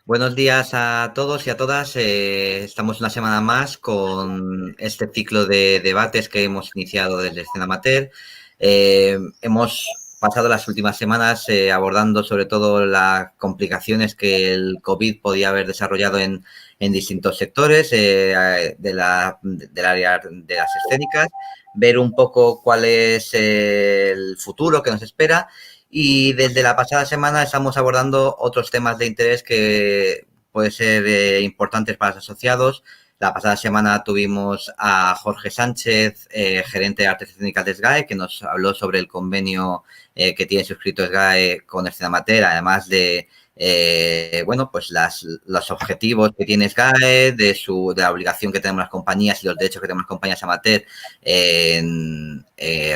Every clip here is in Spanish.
Buenos días a todos y a todas. Estamos una semana más con este ciclo de debates que hemos iniciado desde Escena Amateur. Hemos pasado las últimas semanas abordando sobre todo las complicaciones que el COVID podía haber desarrollado en distintos sectores del área de las escénicas, ver un poco cuál es el futuro que nos espera. Y desde la pasada semana estamos abordando otros temas de interés que pueden ser importantes para los asociados. La pasada semana tuvimos a Jorge Sánchez, gerente de Artes Escénicas de SGAE, que nos habló sobre el convenio que tiene suscrito SGAE con Escena Amateur, además de pues los objetivos que tiene SGAE, de la obligación que tenemos las compañías y los derechos que tenemos las compañías amateur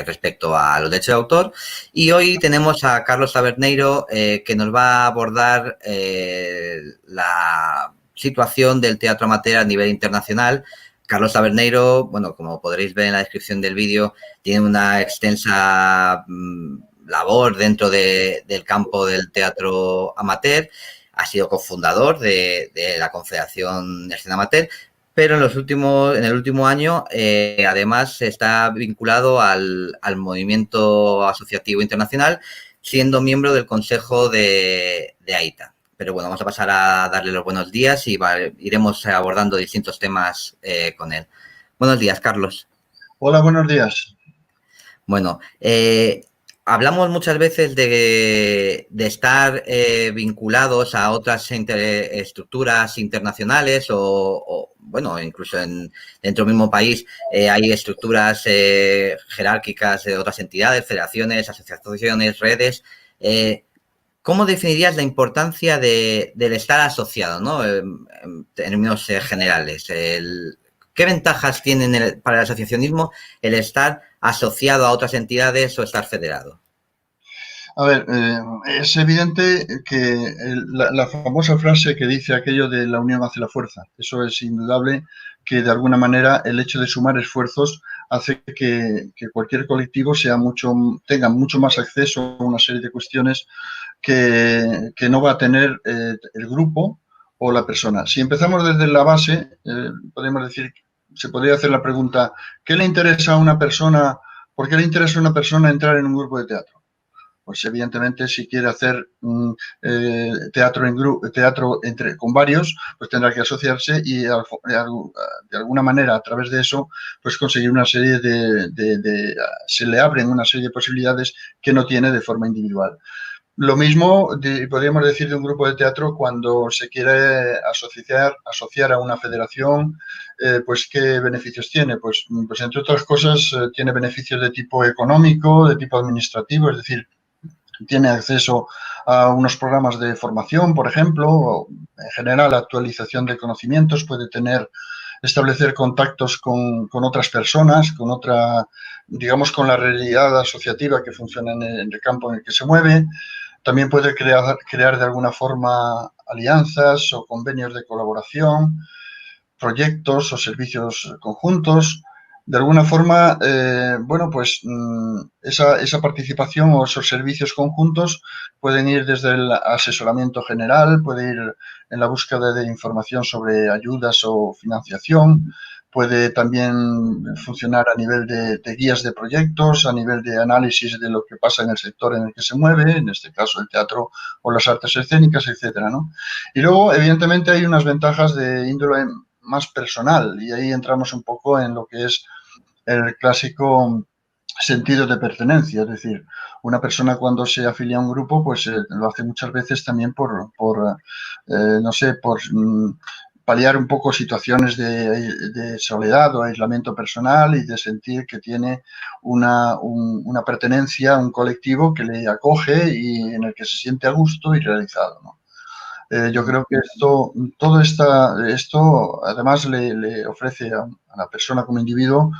respecto a los derechos de autor. Y hoy tenemos a Carlos Taberneiro que nos va a abordar la situación del teatro amateur a nivel internacional. Carlos Taberneiro, bueno, como podréis ver en la descripción del vídeo, tiene una extensa labor dentro del campo del teatro amateur. Ha sido cofundador de la Confederación de Escena Amateur, pero en el último año, además, está vinculado al movimiento asociativo internacional, siendo miembro del Consejo de AITA. Pero bueno, vamos a pasar a darle los buenos días y iremos abordando distintos temas con él. Buenos días, Carlos. Hola, buenos días. Bueno, hablamos muchas veces de estar vinculados a otras estructuras internacionales bueno, incluso dentro del mismo país hay estructuras jerárquicas de otras entidades, federaciones, asociaciones, redes. ¿Cómo definirías la importancia del estar asociado, ¿no? En términos generales? ¿Qué ventajas tiene para el asociacionismo el estar asociado a otras entidades o estar federado? A ver, es evidente que la famosa frase que dice aquello de la unión hace la fuerza, eso es indudable, que de alguna manera el hecho de sumar esfuerzos hace que cualquier colectivo tenga mucho más acceso a una serie de cuestiones que no va a tener el grupo o la persona. Si empezamos desde la base, podemos decir, se podría hacer la pregunta, ¿qué le interesa a una persona? ¿Por qué le interesa a una persona entrar en un grupo de teatro? Pues evidentemente si quiere hacer teatro con varios, pues tendrá que asociarse y de alguna manera a través de eso pues conseguir una serie se le abren una serie de posibilidades que no tiene de forma individual. Lo mismo podríamos decir de un grupo de teatro cuando se quiere asociar a una federación, pues ¿qué beneficios tiene? Pues entre otras cosas tiene beneficios de tipo económico, de tipo administrativo, es decir, tiene acceso a unos programas de formación, por ejemplo, o en general actualización de conocimientos, puede establecer contactos con otras personas, digamos, con la realidad asociativa que funciona en el campo en el que se mueve. También puede crear de alguna forma alianzas o convenios de colaboración, proyectos o servicios conjuntos. De alguna forma, pues esa participación o esos servicios conjuntos pueden ir desde el asesoramiento general, puede ir en la búsqueda de información sobre ayudas o financiación, puede también funcionar a nivel de guías de proyectos, a nivel de análisis de lo que pasa en el sector en el que se mueve, en este caso el teatro o las artes escénicas, etcétera, ¿no? Y luego, evidentemente, hay unas ventajas de índole más personal y ahí entramos un poco en lo que es el clásico sentido de pertenencia, es decir, una persona cuando se afilia a un grupo pues lo hace muchas veces también no sé, por paliar un poco situaciones de soledad o aislamiento personal y de sentir que tiene una pertenencia a un colectivo que le acoge y en el que se siente a gusto y realizado, ¿no? Yo creo que esto además le ofrece a la persona como individuo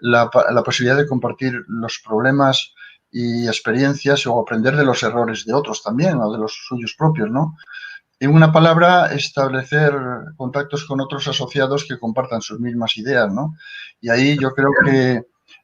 la posibilidad de compartir los problemas y experiencias o aprender de los errores de otros también o de los suyos propios, ¿no? En una palabra, establecer contactos con otros asociados que compartan sus mismas ideas, ¿no? Y ahí yo creo que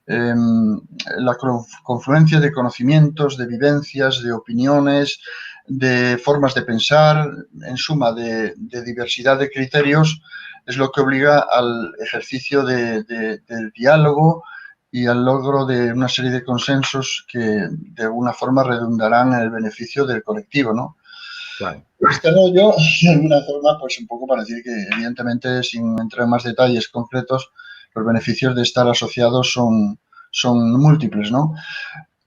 la confluencia de conocimientos, de vivencias, de opiniones, de formas de pensar, en suma, de diversidad de criterios, es lo que obliga al ejercicio del diálogo y al logro de una serie de consensos que de alguna forma redundarán en el beneficio del colectivo, ¿no? Claro. Este rollo, de alguna forma, pues un poco para decir que, evidentemente, sin entrar en más detalles concretos, los beneficios de estar asociados son múltiples, ¿no?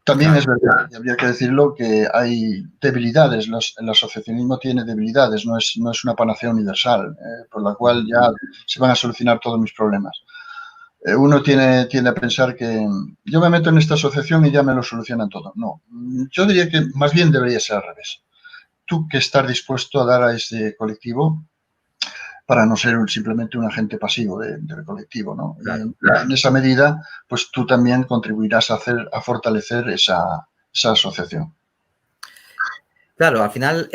También es verdad, y habría que decirlo, que hay debilidades. El asociacionismo tiene debilidades, no es una panacea universal, por la cual ya se van a solucionar todos mis problemas. Uno tiende a pensar que yo me meto en esta asociación y ya me lo solucionan todo. No, yo diría que más bien debería ser al revés. Tú que estás dispuesto a dar a ese colectivo para no ser simplemente un agente pasivo del colectivo, ¿no? Claro. Y en esa medida, pues tú también contribuirás a fortalecer esa asociación. Claro, al final,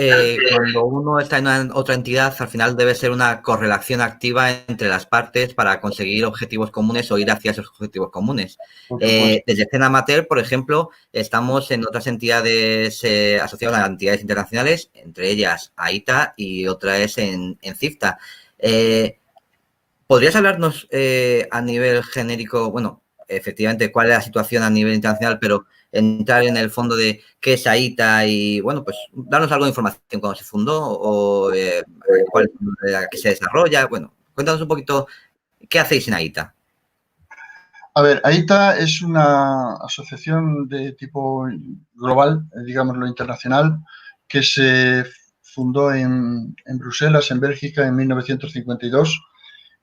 cuando uno está en otra entidad, al final debe ser una correlación activa entre las partes para conseguir objetivos comunes o ir hacia esos objetivos comunes. Desde Escena Amateur, por ejemplo, estamos en otras entidades asociadas a entidades internacionales, entre ellas AITA y otra es en CIFTA. ¿Podrías hablarnos a nivel genérico, bueno, efectivamente, cuál es la situación a nivel internacional, pero entrar en el fondo de qué es AITA y, bueno, pues darnos algo de información cuando se fundó o cuál es la que se desarrolla? Bueno, cuéntanos un poquito qué hacéis en AITA. A ver, AITA es una asociación de tipo global, digámoslo internacional, que se fundó en Bruselas, en Bélgica, en 1952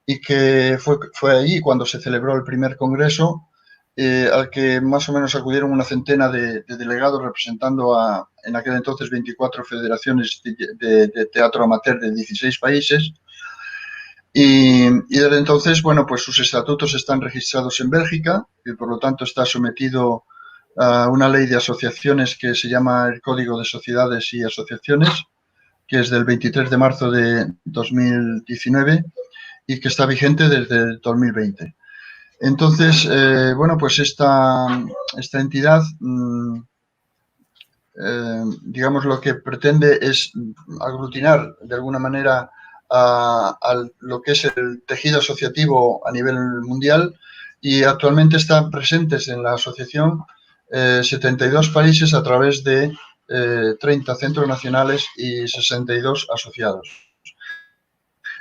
y que fue allí cuando se celebró el primer congreso, al que más o menos acudieron una centena de delegados representando en aquel entonces 24 federaciones de teatro amateur de 16 países. Y desde entonces, bueno, pues sus estatutos están registrados en Bélgica y por lo tanto está sometido a una ley de asociaciones que se llama el Código de Sociedades y Asociaciones, que es del 23 de marzo de 2019 y que está vigente desde el 2020. Entonces, bueno, pues esta entidad, digamos, lo que pretende es aglutinar de alguna manera a lo que es el tejido asociativo a nivel mundial y actualmente están presentes en la asociación 72 países a través de 30 centros nacionales y 62 asociados.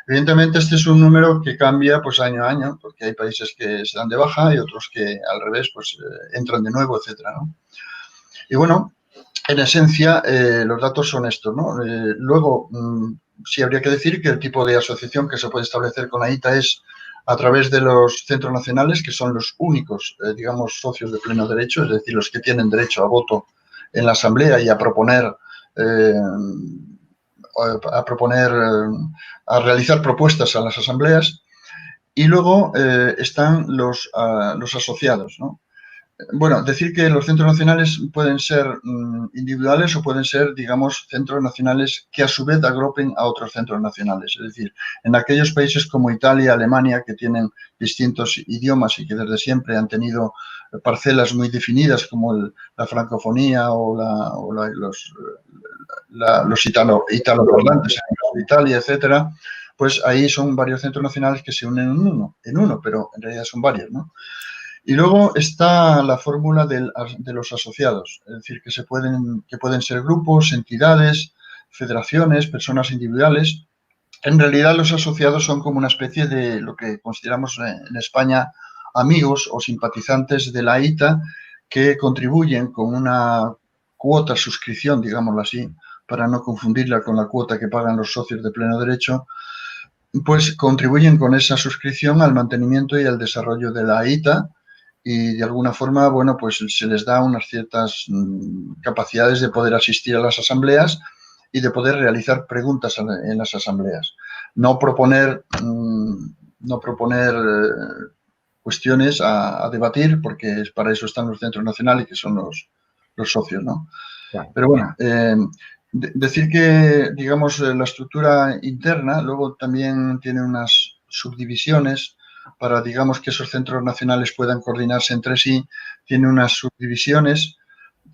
Evidentemente, este es un número que cambia pues año a año, porque hay países que se dan de baja y otros que al revés pues entran de nuevo, etcétera, ¿no? Y bueno, en esencia, los datos son estos, ¿no? Luego, sí habría que decir que el tipo de asociación que se puede establecer con AITA es a través de los centros nacionales, que son los únicos, digamos, socios de pleno derecho, es decir, los que tienen derecho a voto en la Asamblea y a proponer a realizar propuestas a las asambleas, y luego están los asociados, ¿no? Bueno, decir que los centros nacionales pueden ser individuales o pueden ser, digamos, centros nacionales que a su vez agrupen a otros centros nacionales. Es decir, en aquellos países como Italia, Alemania, que tienen distintos idiomas y que desde siempre han tenido parcelas muy definidas como la francofonía o los italoparlantes de Italia, etcétera, pues ahí son varios centros nacionales que se unen en uno, pero en realidad son varios, ¿no? Y luego está la fórmula de los asociados, es decir, que pueden ser grupos, entidades, federaciones, personas individuales. En realidad los asociados son como una especie de lo que consideramos en España amigos o simpatizantes de la AITA que contribuyen con una cuota suscripción, digámoslo así, para no confundirla con la cuota que pagan los socios de pleno derecho, pues contribuyen con esa suscripción al mantenimiento y al desarrollo de la AITA y de alguna forma, bueno, pues se les da unas ciertas capacidades de poder asistir a las asambleas y de poder realizar preguntas en las asambleas. No proponer cuestiones a debatir, porque para eso están los centros nacionales, que son los socios, ¿no? Claro. Pero bueno, decir que, digamos, la estructura interna luego también tiene unas subdivisiones para, digamos, que esos centros nacionales puedan coordinarse entre sí. Tiene unas subdivisiones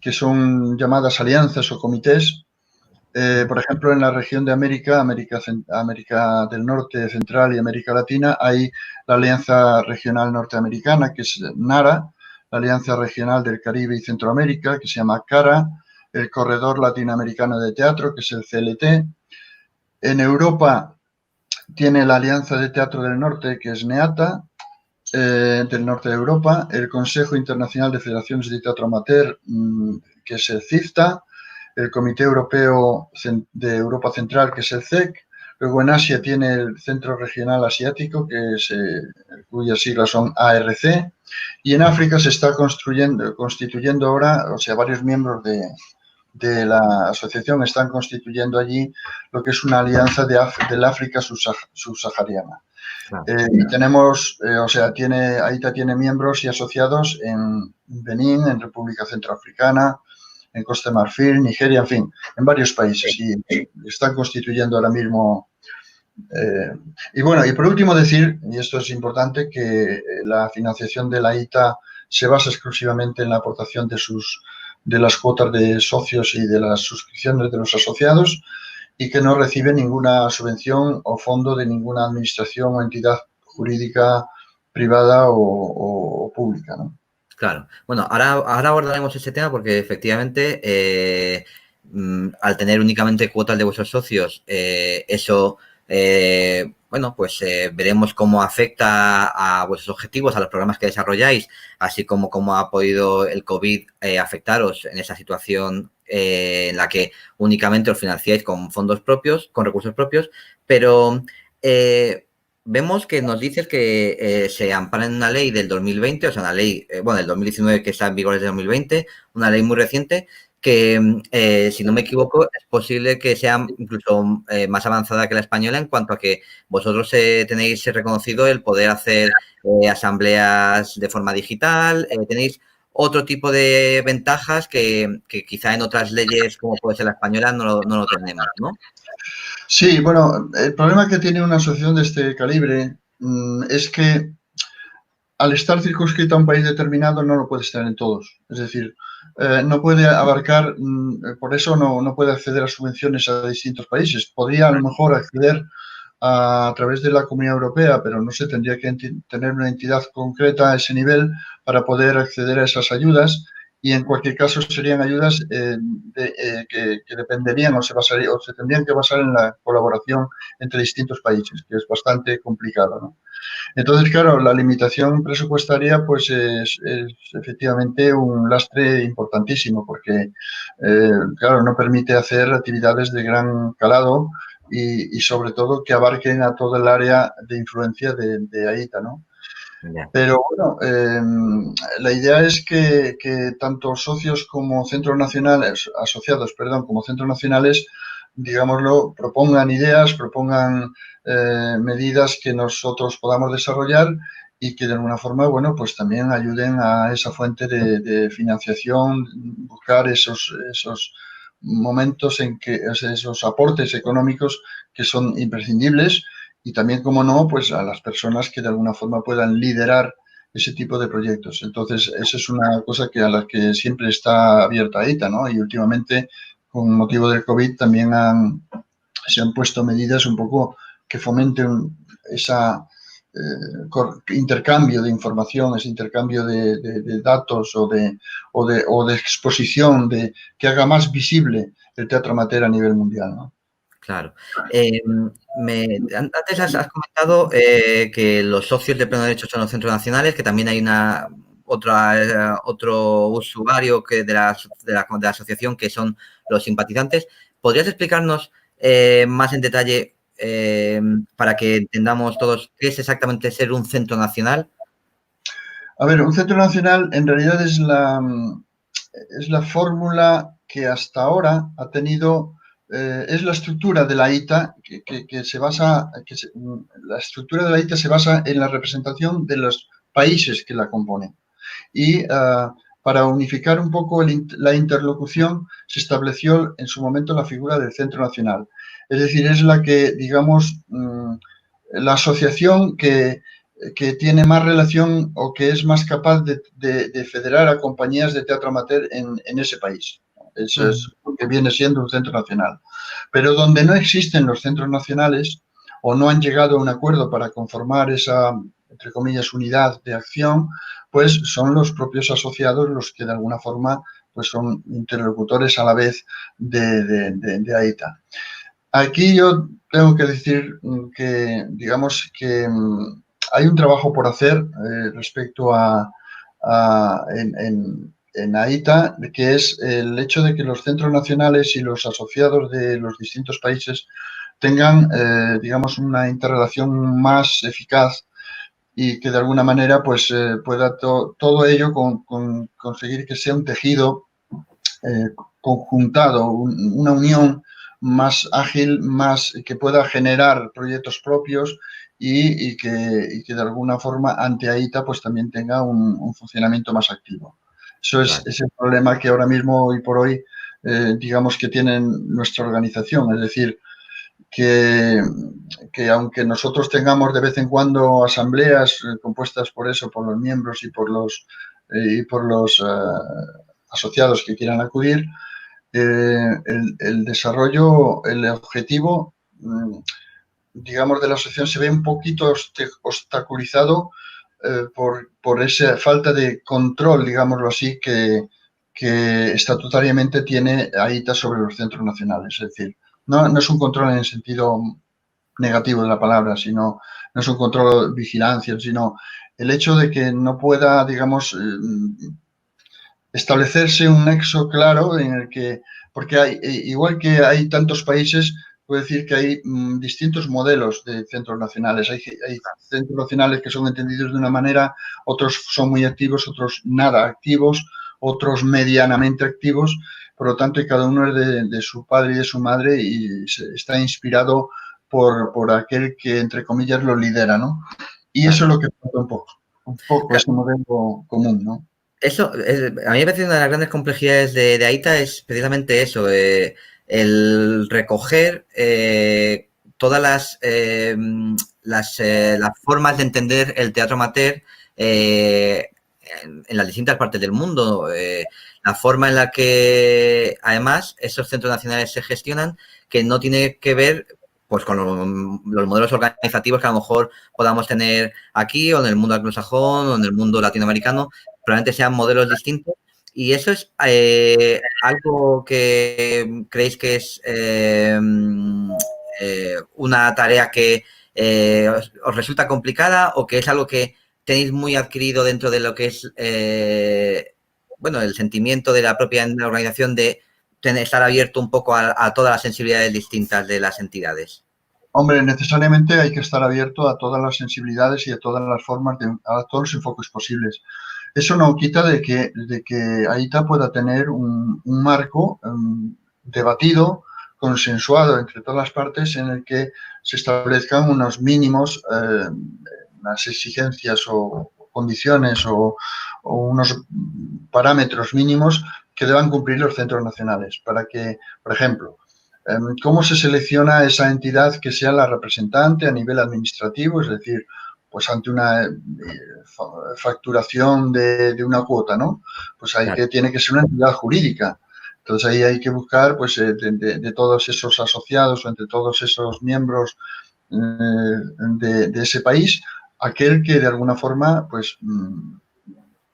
que son llamadas alianzas o comités, Por ejemplo, en la región de América del Norte, Central y América Latina, hay la Alianza Regional Norteamericana, que es NARA, la Alianza Regional del Caribe y Centroamérica, que se llama CARA, el Corredor Latinoamericano de Teatro, que es el CLT. En Europa tiene la Alianza de Teatro del Norte, que es NEATA, del norte de Europa, el Consejo Internacional de Federaciones de Teatro Amateur, que es el CIFTA, el Comité Europeo de Europa Central, que es el CEC. Luego en Asia tiene el Centro Regional Asiático, que es, cuyas siglas son ARC. Y en África se está constituyendo ahora, o sea, varios miembros de la asociación están constituyendo allí lo que es una alianza del África subsahariana. Y tenemos, o sea, AITA tiene miembros y asociados en Benín, en República Centroafricana, en Costa de Marfil, Nigeria, en fin, en varios países. Y están constituyendo ahora mismo. Y bueno, y por último decir, y esto es importante, que la financiación de la AITA se basa exclusivamente en la aportación de las cuotas de socios y de las suscripciones de los asociados, y que no recibe ninguna subvención o fondo de ninguna administración o entidad jurídica privada o pública, ¿no? Claro. Bueno, ahora abordaremos ese tema porque efectivamente al tener únicamente cuotas de vuestros socios, eso, bueno, pues veremos cómo afecta a vuestros objetivos, a los programas que desarrolláis, así como cómo ha podido el COVID afectaros en esa situación en la que únicamente os financiáis con fondos propios, con recursos propios, pero vemos que nos dices que se ampara en una ley del 2020, o sea, una ley, bueno, del 2019 que está en vigor desde 2020, una ley muy reciente que, si no me equivoco, es posible que sea incluso más avanzada que la española en cuanto a que vosotros tenéis reconocido el poder hacer asambleas de forma digital, tenéis otro tipo de ventajas que quizá en otras leyes, como puede ser la española, no lo tenemos, ¿no? Sí, bueno, el problema que tiene una asociación de este calibre es que al estar circunscrita a un país determinado no lo puede estar en todos. Es decir, no puede abarcar, por eso no puede acceder a subvenciones a distintos países. Podría a lo mejor acceder a través de la Comunidad Europea, pero no se tendría que tener una entidad concreta a ese nivel para poder acceder a esas ayudas, y en cualquier caso serían ayudas que dependerían o se tendrían que basar en la colaboración entre distintos países, que es bastante complicado, ¿no? Entonces, claro, la limitación presupuestaria pues es efectivamente un lastre importantísimo porque, claro, no permite hacer actividades de gran calado y sobre todo que abarquen a todo el área de influencia de AITA, ¿no? Ya. Pero bueno, la idea es que tanto socios como centros nacionales, asociados, perdón, como centros nacionales, digámoslo, propongan ideas, propongan medidas que nosotros podamos desarrollar y que de alguna forma, bueno, pues también ayuden a esa fuente de financiación, buscar esos momentos en que esos aportes económicos que son imprescindibles, y también, como no, pues a las personas que de alguna forma puedan liderar ese tipo de proyectos. Entonces, esa es una cosa a la que siempre está abierta AITA, ¿no? Y últimamente, con motivo del COVID, también se han puesto medidas un poco que fomenten ese intercambio de información, ese intercambio de datos o de exposición, que haga más visible el teatro amateur a nivel mundial, ¿no? Claro. Antes has comentado que los socios de pleno derecho son los centros nacionales, que también hay otro usuario de la asociación que son los simpatizantes. ¿Podrías explicarnos más en detalle para que entendamos todos qué es exactamente ser un centro nacional? A ver, un centro nacional en realidad es la fórmula que hasta ahora ha tenido, es la estructura de la ITA que se basa, la estructura de la ITA se basa en la representación de los países que la componen. Y para unificar un poco la interlocución se estableció en su momento la figura del Centro Nacional. Es decir, es la que, digamos, la asociación que tiene más relación o que es más capaz de federar a compañías de teatro amateur en ese país. Eso es lo que viene siendo un centro nacional. Pero donde no existen los centros nacionales o no han llegado a un acuerdo para conformar esa, entre comillas, unidad de acción, pues son los propios asociados los que de alguna forma pues son interlocutores a la vez de AITA. Aquí yo tengo que decir que, digamos, que hay un trabajo por hacer respecto en AITA, que es el hecho de que los centros nacionales y los asociados de los distintos países tengan, digamos, una interrelación más eficaz y que de alguna manera pues pueda todo ello conseguir que sea un tejido conjuntado, una unión más ágil, más que pueda generar proyectos propios y que de alguna forma ante AITA pues también tenga un funcionamiento más activo. Eso es el problema que ahora mismo, hoy por hoy, digamos que tiene nuestra organización, es decir, que aunque nosotros tengamos de vez en cuando asambleas compuestas por eso, por los miembros y por los asociados que quieran acudir, el desarrollo, el objetivo, digamos, de la asociación se ve un poquito obstaculizado por esa falta de control, digámoslo así, que estatutariamente tiene AITA sobre los centros nacionales. Es decir, no es un control en el sentido negativo de la palabra, sino no es un control de vigilancia, sino el hecho de que no pueda, digamos, establecerse un nexo claro en el que, porque hay, igual que hay tantos países, puedo decir que hay distintos modelos de centros nacionales. Hay centros nacionales que son entendidos de una manera, otros son muy activos, otros nada activos, otros medianamente activos. Por lo tanto, y cada uno es de su padre y de su madre y está inspirado por aquel que, entre comillas, lo lidera, ¿no? Y eso es lo que falta un poco ese modelo común, ¿no? Eso, a mí me parece una de las grandes complejidades de AITA es precisamente eso, el recoger todas las formas de entender el teatro amateur en las distintas partes del mundo, la forma en la que además esos centros nacionales se gestionan, que no tiene que ver pues con los modelos organizativos que a lo mejor podamos tener aquí o en el mundo anglosajón o en el mundo latinoamericano, probablemente sean modelos distintos. Y eso es algo que creéis que es una tarea que os resulta complicada o que es algo que tenéis muy adquirido dentro de lo que es bueno, el sentimiento de la propia organización de estar abierto un poco a todas las sensibilidades distintas de las entidades. Hombre, necesariamente hay que estar abierto a todas las sensibilidades y a todas las formas, a todos los enfoques posibles. Eso no quita de que AITA pueda tener un marco debatido, consensuado entre todas las partes, en el que se establezcan unos mínimos, unas exigencias o condiciones o unos parámetros mínimos que deban cumplir los centros nacionales para que, por ejemplo, ¿cómo se selecciona esa entidad que sea la representante a nivel administrativo? Es decir, pues ante una facturación de una cuota, ¿no? Pues tiene que ser una entidad jurídica. Entonces ahí hay que buscar, pues, de todos esos asociados o entre todos esos miembros de ese país, aquel que de alguna forma, pues,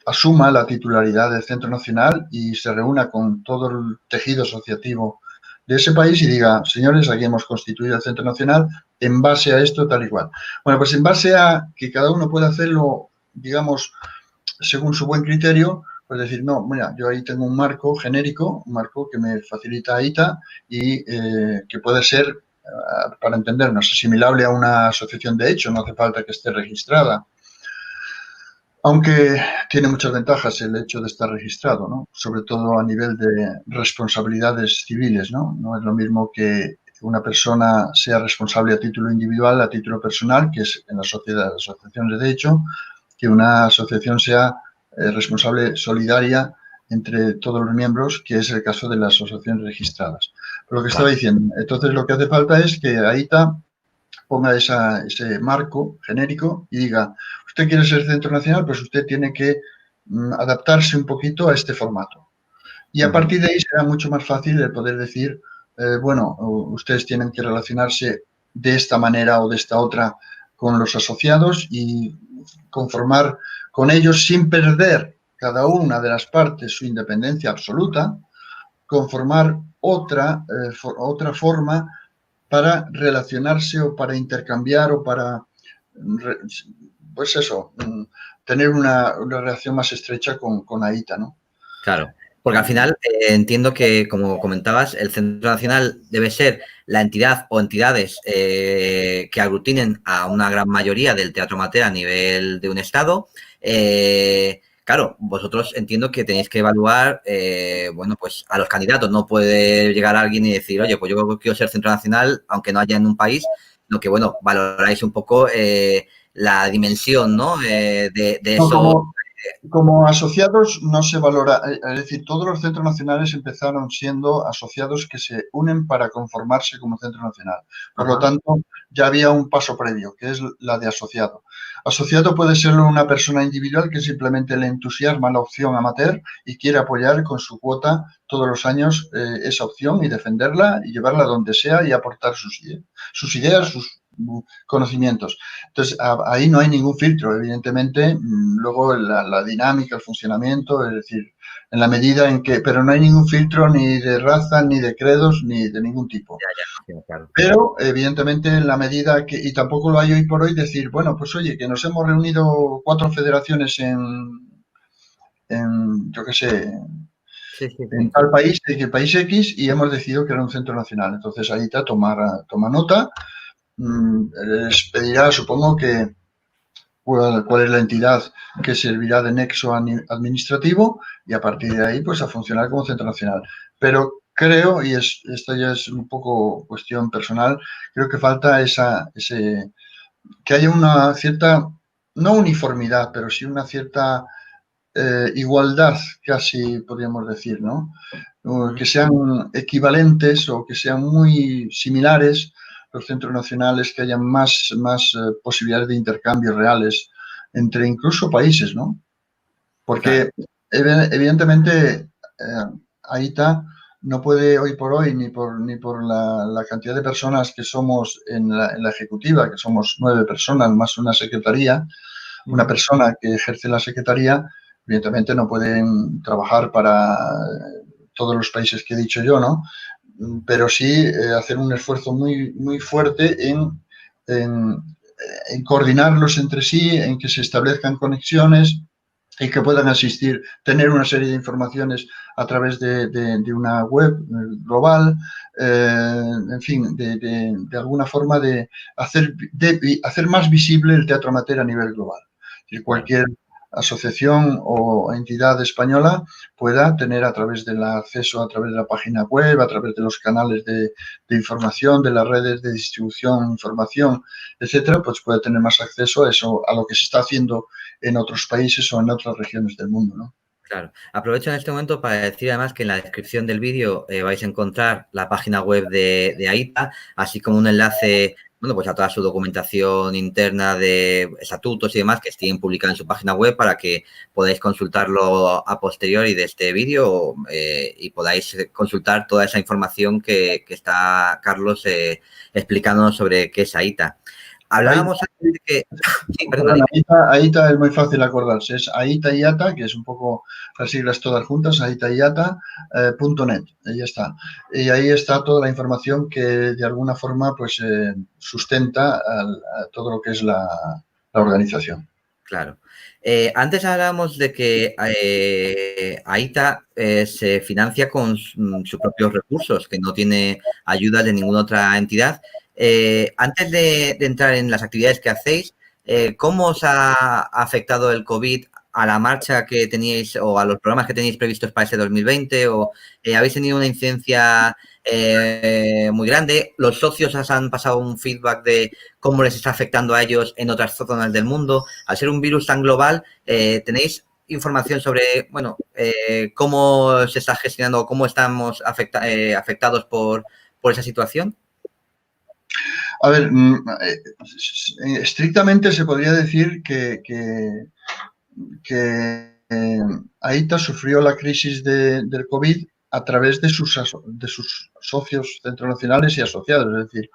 asuma la titularidad del Centro Nacional y se reúna con todo el tejido asociativo de ese país y diga, señores, aquí hemos constituido el Centro Nacional en base a esto, tal y cual. Bueno, pues en base a que cada uno pueda hacerlo, digamos, según su buen criterio, pues decir, no, mira, yo ahí tengo un marco genérico, un marco que me facilita AITA y que puede ser, para entendernos, asimilable a una asociación de hecho, no hace falta que esté registrada. Aunque tiene muchas ventajas el hecho de estar registrado, ¿no? Sobre todo a nivel de responsabilidades civiles, ¿no? No es lo mismo que una persona sea responsable a título individual, a título personal, que es en las asociaciones de hecho, que una asociación sea responsable solidaria entre todos los miembros, que es el caso de las asociaciones registradas. Pero lo que estaba diciendo, entonces lo que hace falta es que AITA ponga ese marco genérico y diga, usted quiere ser centro nacional, pues usted tiene que adaptarse un poquito a este formato. Y a partir de ahí será mucho más fácil el poder decir, bueno, ustedes tienen que relacionarse de esta manera o de esta otra con los asociados y conformar con ellos sin perder cada una de las partes su independencia absoluta, conformar otra forma para relacionarse o para intercambiar o para, pues eso, tener una relación más estrecha con AITA, ¿no? Claro, porque al final entiendo que, como comentabas, el Centro Nacional debe ser la entidad o entidades que aglutinen a una gran mayoría del teatro amateur a nivel de un estado. Claro, vosotros entiendo que tenéis que evaluar, bueno, pues a los candidatos. No puede llegar alguien y decir, oye, pues yo quiero ser Centro Nacional, aunque no haya en un país, lo que, bueno, valoráis un poco la dimensión, ¿no? De No, eso. como asociados no se valora, es decir, todos los centros nacionales empezaron siendo asociados que se unen para conformarse como centro nacional. Por lo Ajá. tanto, ya había un paso previo, que es la de asociado. Asociado puede ser una persona individual que simplemente le entusiasma la opción amateur y quiere apoyar con su cuota todos los años esa opción y defenderla y llevarla donde sea y aportar sus ideas, sus conocimientos. Entonces, ahí no hay ningún filtro, evidentemente. Luego la dinámica, el funcionamiento, es decir, en la medida en que, pero no hay ningún filtro ni de raza, ni de credos, ni de ningún tipo. Ya, claro. Pero, evidentemente, en la medida que, y tampoco lo hay hoy por hoy, decir, bueno, pues oye, que nos hemos reunido 4 federaciones yo qué sé, Sí, sí, en sí. tal país, en el país X, y hemos decidido que era un centro nacional. Entonces, ahí está, toma nota. Les pedirá, supongo que cuál es la entidad que servirá de nexo administrativo y a partir de ahí pues a funcionar como centro nacional. Pero creo, y esta ya es un poco cuestión personal, creo que falta que haya una cierta, no uniformidad, pero sí una cierta igualdad, casi podríamos decir, ¿no? Que sean equivalentes o que sean muy similares los centros nacionales, que haya más posibilidades de intercambios reales entre incluso países, ¿no? Claro. Porque evidentemente AITA no puede hoy por hoy, ni por la cantidad de personas que somos en la ejecutiva, que somos 9 personas más una secretaría, una persona que ejerce la secretaría, evidentemente no pueden trabajar para todos los países que he dicho yo, ¿no? Pero sí hacer un esfuerzo muy, muy fuerte en, en coordinarlos entre sí, en que se establezcan conexiones y que puedan asistir, tener una serie de informaciones a través de una web global, en fin, de alguna forma de hacer más visible el teatro amateur a nivel global. Que Claro. cualquier asociación o entidad española pueda tener a través del acceso, a través de la página web, a través de los canales de información, de las redes de distribución, información, etcétera, pues puede tener más acceso a eso, a lo que se está haciendo en otros países o en otras regiones del mundo, ¿no? Claro. Aprovecho en este momento para decir además que en la descripción del vídeo vais a encontrar la página web de AITA, así como un enlace, bueno, pues a toda su documentación interna de estatutos y demás que estén publicados en su página web para que podáis consultarlo a posteriori de este vídeo y podáis consultar toda esa información que está Carlos explicándonos sobre qué es AITA. Hablábamos antes de que... Sí, perdona, Perdona, dime. AITA es muy fácil acordarse, es AITA IATA, que es un poco las siglas todas juntas, AITA IATA.net, ahí está. Y ahí está toda la información que de alguna forma pues sustenta a todo lo que es la organización. Claro. Antes hablábamos de que AITA se financia con sus propios recursos, que no tiene ayuda de ninguna otra entidad. Antes de entrar en las actividades que hacéis, ¿cómo os ha afectado el COVID a la marcha que teníais o a los programas que teníais previstos para ese 2020? ¿O habéis tenido una incidencia muy grande? ¿Los socios os han pasado un feedback de cómo les está afectando a ellos en otras zonas del mundo? Al ser un virus tan global, ¿tenéis información sobre, bueno, cómo se está gestionando o cómo estamos afectados por esa situación? A ver, estrictamente se podría decir que AITA sufrió la crisis del COVID a través de sus socios centronacionales y asociados. Es decir,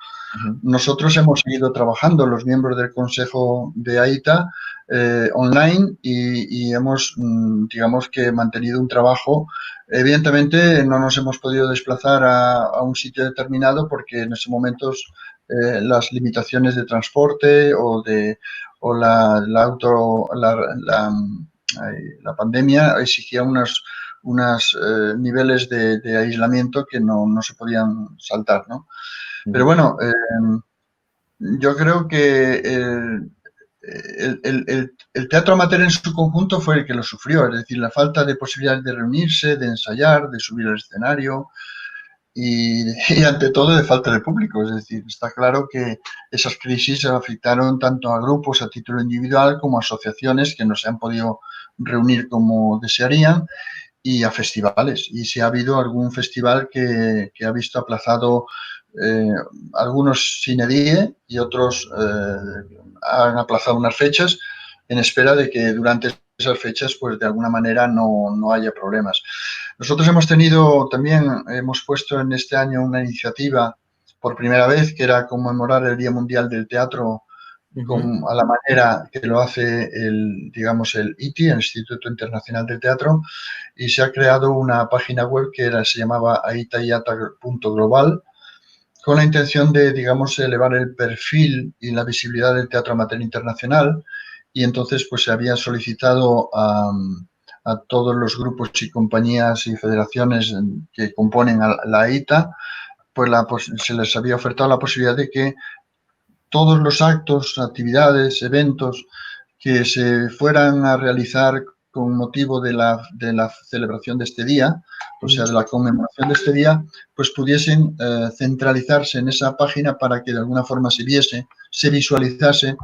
nosotros hemos seguido trabajando, los miembros del Consejo de AITA, online y hemos, digamos que, mantenido un trabajo. Evidentemente, no nos hemos podido desplazar a un sitio determinado porque en ese momento las limitaciones de transporte o la pandemia exigía unos niveles de aislamiento que no se podían saltar, ¿no? Pero bueno, yo creo que el teatro amateur en su conjunto fue el que lo sufrió, es decir, la falta de posibilidades de reunirse, de ensayar, de subir al escenario y ante todo de falta de público. Es decir, está claro que esas crisis afectaron tanto a grupos a título individual como a asociaciones que no se han podido reunir como desearían y a festivales. Y si ha habido algún festival que ha visto aplazado algunos sin edie y otros han aplazado unas fechas en espera de que durante esas fechas, pues de alguna manera no haya problemas. Nosotros hemos puesto en este año una iniciativa por primera vez que era conmemorar el Día Mundial del Teatro a la manera que lo hace el ITI, el Instituto Internacional del Teatro, y se ha creado una página web que se llamaba aitaiata.global, con la intención de, elevar el perfil y la visibilidad del teatro amateur internacional. Y entonces, pues se había solicitado a todos los grupos y compañías y federaciones que componen a la AITA, pues se les había ofertado la posibilidad de que todos los actos, actividades, eventos que se fueran a realizar con motivo de la celebración de este día, o sea, de la conmemoración de este día, pues pudiesen centralizarse en esa página para que de alguna forma se viese, se visualizase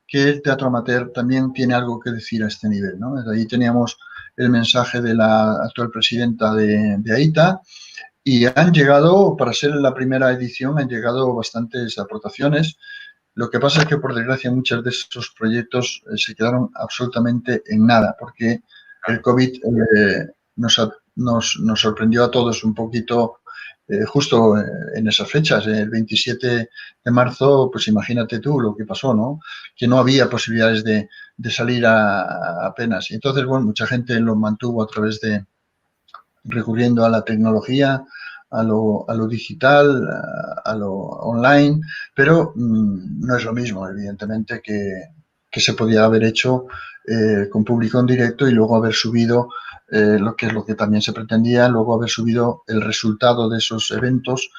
que el teatro amateur también tiene algo que decir a este nivel, ¿no? Desde ahí teníamos el mensaje de la actual presidenta de AITA y han llegado, para ser la primera edición, han llegado bastantes aportaciones. Lo que pasa es que, por desgracia, muchos de esos proyectos se quedaron absolutamente en nada, porque el COVID nos sorprendió a todos un poquito justo en esas fechas. El 27 de marzo, pues imagínate tú lo que pasó, ¿no? Que no había posibilidades de salir apenas. Y entonces, bueno, mucha gente lo mantuvo a través de recurriendo a la tecnología, a lo digital, a lo online, pero no es lo mismo, evidentemente, que se podía haber hecho con público en directo y luego haber subido lo que también se pretendía, luego haber subido el resultado de esos eventos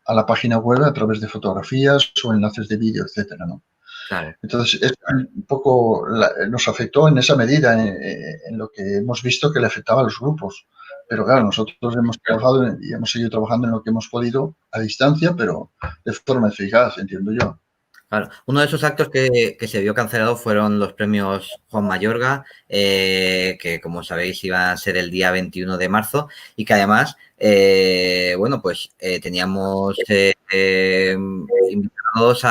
a la página web a través de fotografías o enlaces de vídeo, etcétera, ¿no? Claro. Entonces, un poco nos afectó en esa medida, en lo que hemos visto que le afectaba a los grupos. Pero claro, nosotros hemos trabajado y hemos seguido trabajando en lo que hemos podido a distancia, pero de forma eficaz, entiendo yo. Claro. Uno de esos actos que se vio cancelado fueron los premios Juan Mayorga, que como sabéis iban a ser el día 21 de marzo y que además, bueno, pues teníamos invitados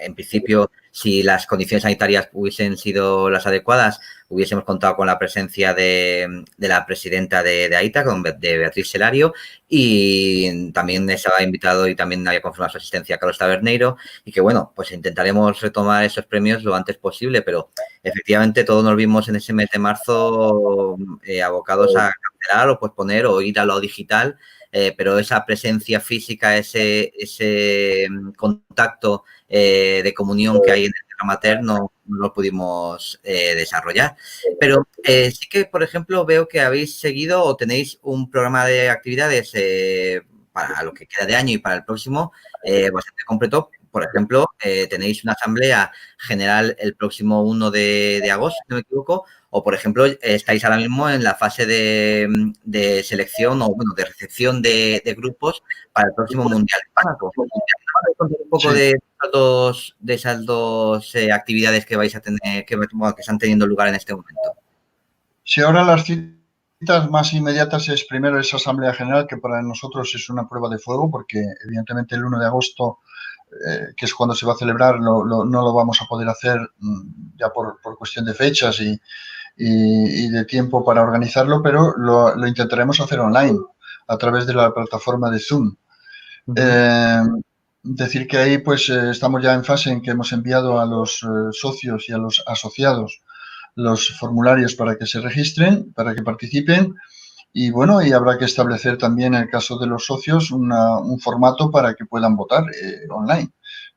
en principio, si las condiciones sanitarias hubiesen sido las adecuadas, hubiésemos contado con la presencia de la presidenta de AITA, de Beatriz Selario, y también estaba invitado y también había confirmado su asistencia Carlos Taberneiro, y que bueno, pues intentaremos retomar esos premios lo antes posible, pero efectivamente todos nos vimos en ese mes de marzo abocados a cancelar o posponer o ir a lo digital, pero esa presencia física, ese contacto de comunión que hay en el amateur no lo pudimos desarrollar. Pero sí que, por ejemplo, veo que habéis seguido o tenéis un programa de actividades para lo que queda de año y para el próximo bastante completo. Por ejemplo, tenéis una asamblea general el próximo 1 de agosto, si no me equivoco, o, por ejemplo, estáis ahora mismo en la fase de selección o, bueno, de recepción de grupos para el próximo Mundial Hispánico. Un poco de esas dos actividades que vais a tener, que están teniendo lugar en este momento. Si ahora las citas más inmediatas es primero esa Asamblea General, que para nosotros es una prueba de fuego, porque evidentemente el 1 de agosto, que es cuando se va a celebrar, no lo vamos a poder hacer ya por cuestión de fechas y y de tiempo para organizarlo, pero lo intentaremos hacer online a través de la plataforma de Zoom. Decir que ahí pues estamos ya en fase en que hemos enviado a los socios y a los asociados los formularios para que se registren, para que participen. Y bueno, y habrá que establecer también, en el caso de los socios, un formato para que puedan votar online.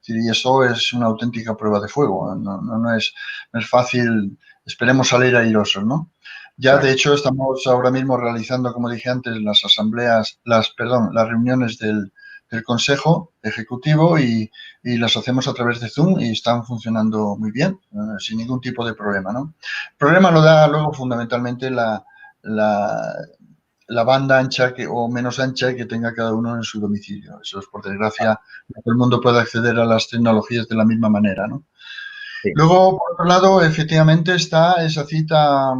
Y eso es una auténtica prueba de fuego. No es fácil, esperemos salir airosos, ¿no? Ya, de hecho, estamos ahora mismo realizando, como dije antes, las asambleas, las reuniones del Consejo Ejecutivo y las hacemos a través de Zoom y están funcionando muy bien, sin ningún tipo de problema, ¿no? El problema lo da luego fundamentalmente la banda ancha o menos ancha que tenga cada uno en su domicilio. Eso es, por desgracia, no todo el mundo puede acceder a las tecnologías de la misma manera, ¿no? Sí. Luego, por otro lado, efectivamente está esa cita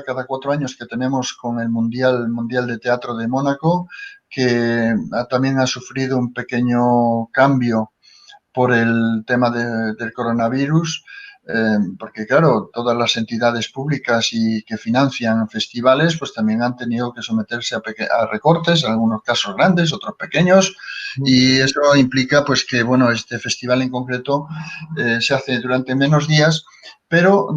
cada 4 años que tenemos con el Mundial de Teatro de Mónaco, que también ha sufrido un pequeño cambio por el tema del coronavirus, porque claro, todas las entidades públicas y que financian festivales, pues también han tenido que someterse a recortes, en algunos casos grandes, otros pequeños, y eso implica pues que, bueno, este festival en concreto se hace durante menos días, pero,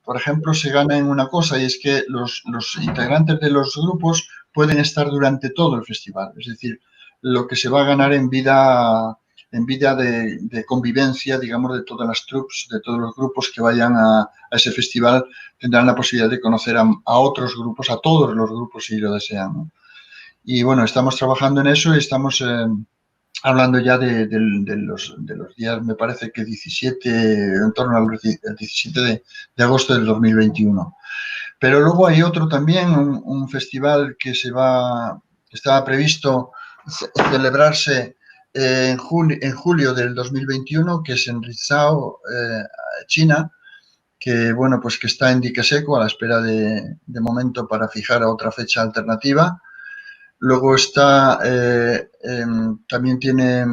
por ejemplo, se gana en una cosa, y es que los integrantes de los grupos pueden estar durante todo el festival, es decir, lo que se va a ganar en vida de convivencia, digamos, de todas las troupes, de todos los grupos que vayan a ese festival, tendrán la posibilidad de conocer a otros grupos, a todos los grupos si lo desean, ¿no? Y bueno, estamos trabajando en eso y estamos hablando ya de los días, me parece que 17, en torno al 17 de agosto del 2021. Pero luego hay otro también, un festival que estaba previsto celebrarse en julio del 2021, que es en Rizhao, China, que bueno, pues que está en dique seco a la espera de momento para fijar a otra fecha alternativa. Luego está, también tiene,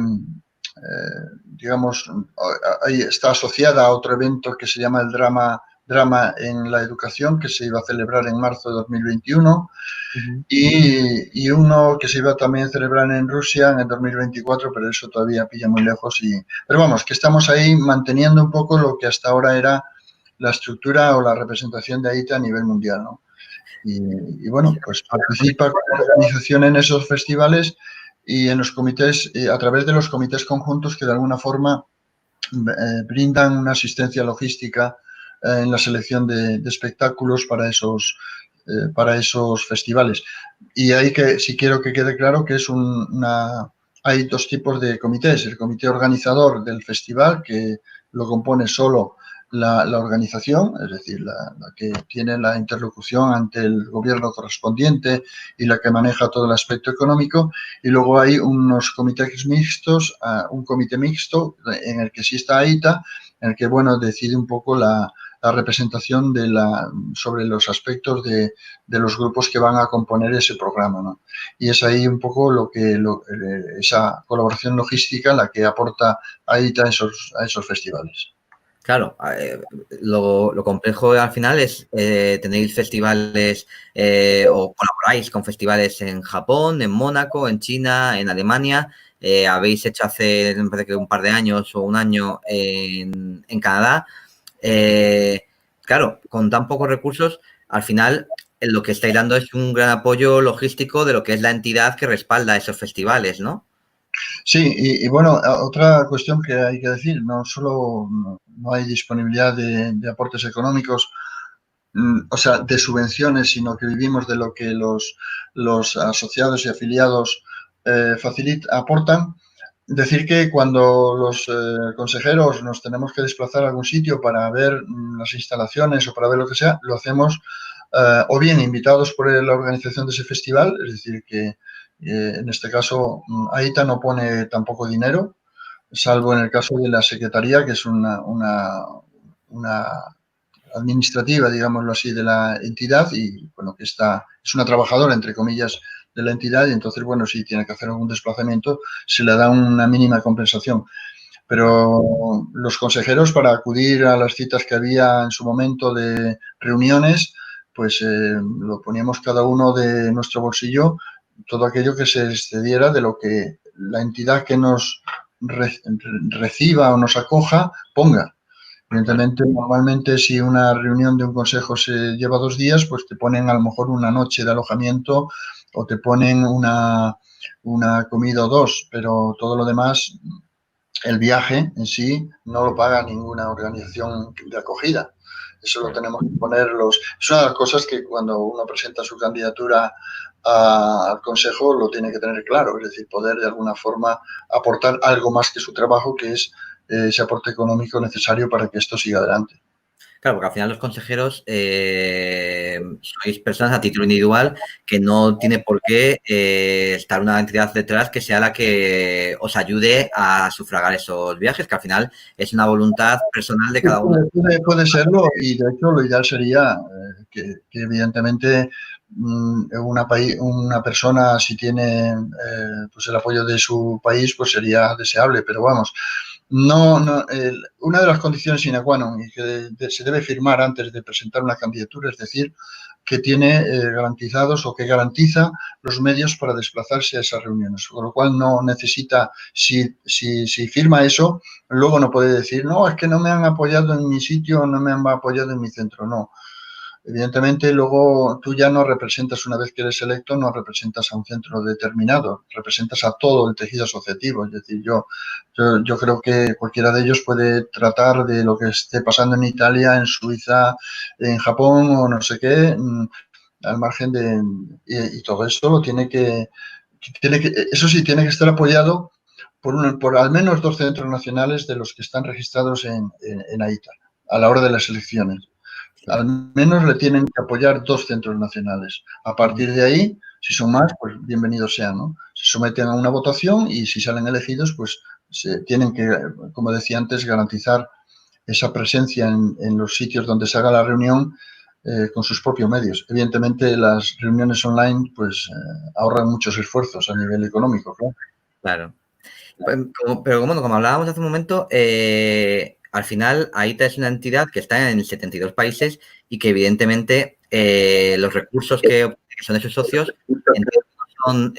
digamos, ahí está asociada a otro evento que se llama el Drama en la Educación, que se iba a celebrar en marzo de 2021. Y uno que se iba también a celebrar en Rusia en el 2024, pero eso todavía pilla muy lejos. Pero vamos, que estamos ahí manteniendo un poco lo que hasta ahora era la estructura o la representación de AITA a nivel mundial, ¿no? Y bueno, pues participa como organización en esos festivales y en los comités, a través de los comités conjuntos que de alguna forma brindan una asistencia logística en la selección de espectáculos para esos festivales. Y ahí que sí quiero que quede claro que es hay 2 tipos de comités. El comité organizador del festival, que lo compone solo la organización, es decir, la que tiene la interlocución ante el gobierno correspondiente y la que maneja todo el aspecto económico. Y luego hay unos comités mixtos, un comité mixto en el que sí está AITA, en el que, bueno, decide un poco la representación sobre los aspectos de los grupos que van a componer ese programa, ¿no? Y es ahí un poco esa colaboración logística la que aporta AITA a esos festivales. Claro, lo complejo al final es tenéis festivales o colaboráis con festivales en Japón, en Mónaco, en China, en Alemania. Habéis hecho hace, me parece que un par de años o un año en Canadá. Claro, con tan pocos recursos, al final lo que estáis dando es un gran apoyo logístico de lo que es la entidad que respalda esos festivales, ¿no? Sí, y bueno, otra cuestión que hay que decir, no solo no hay disponibilidad de aportes económicos, o sea, de subvenciones, sino que vivimos de lo que los asociados y afiliados aportan. Decir que cuando los consejeros nos tenemos que desplazar a algún sitio para ver las instalaciones o para ver lo que sea, lo hacemos o bien invitados por la organización de ese festival, es decir, que en este caso AITA no pone tampoco dinero, salvo en el caso de la Secretaría, que es una administrativa, digámoslo así, de la entidad y, bueno, que es una trabajadora, entre comillas, de la entidad y entonces, bueno, si tiene que hacer algún desplazamiento, se le da una mínima compensación. Pero los consejeros, para acudir a las citas que había en su momento de reuniones, pues lo poníamos cada uno de nuestro bolsillo, todo aquello que se excediera de lo que la entidad que nos reciba o nos acoja ponga. Evidentemente, normalmente si una reunión de un consejo se lleva 2 días, pues te ponen a lo mejor una noche de alojamiento o te ponen una comida o dos, pero todo lo demás, el viaje en sí no lo paga ninguna organización de acogida. Eso lo tenemos que poner los... Es una de las cosas que cuando uno presenta su candidatura al Consejo lo tiene que tener claro, es decir, poder de alguna forma aportar algo más que su trabajo, que es ese aporte económico necesario para que esto siga adelante. Claro, porque al final los consejeros sois personas a título individual que no tiene por qué estar una entidad detrás que sea la que os ayude a sufragar esos viajes, que al final es una voluntad personal de cada uno. Puede serlo, y de hecho lo ideal sería que evidentemente una persona, si tiene pues el apoyo de su país, pues sería deseable, pero vamos, una de las condiciones sine qua non y que se debe firmar antes de presentar una candidatura, es decir, que tiene garantizados o que garantiza los medios para desplazarse a esas reuniones, con lo cual no necesita, si firma eso, luego no puede decir, no, es que no me han apoyado en mi sitio, no me han apoyado en mi centro, no. Evidentemente, luego tú ya no representas, una vez que eres electo, no representas a un centro determinado, representas a todo el tejido asociativo. Es decir, yo creo que cualquiera de ellos puede tratar de lo que esté pasando en Italia, en Suiza, en Japón o no sé qué, al margen de... Y todo esto lo eso sí, tiene que estar apoyado por al menos 2 centros nacionales de los que están registrados en AITA a la hora de las elecciones. Al menos le tienen que apoyar 2 centros nacionales. A partir de ahí, si son más, pues bienvenidos sean, ¿no? Se someten a una votación y si salen elegidos, pues se tienen que, como decía antes, garantizar esa presencia en los sitios donde se haga la reunión con sus propios medios. Evidentemente, las reuniones online pues ahorran muchos esfuerzos a nivel económico, ¿no? Claro. Pero como hablábamos hace un momento, al final AITA es una entidad que está en 72 países y que evidentemente los recursos que son de sus socios son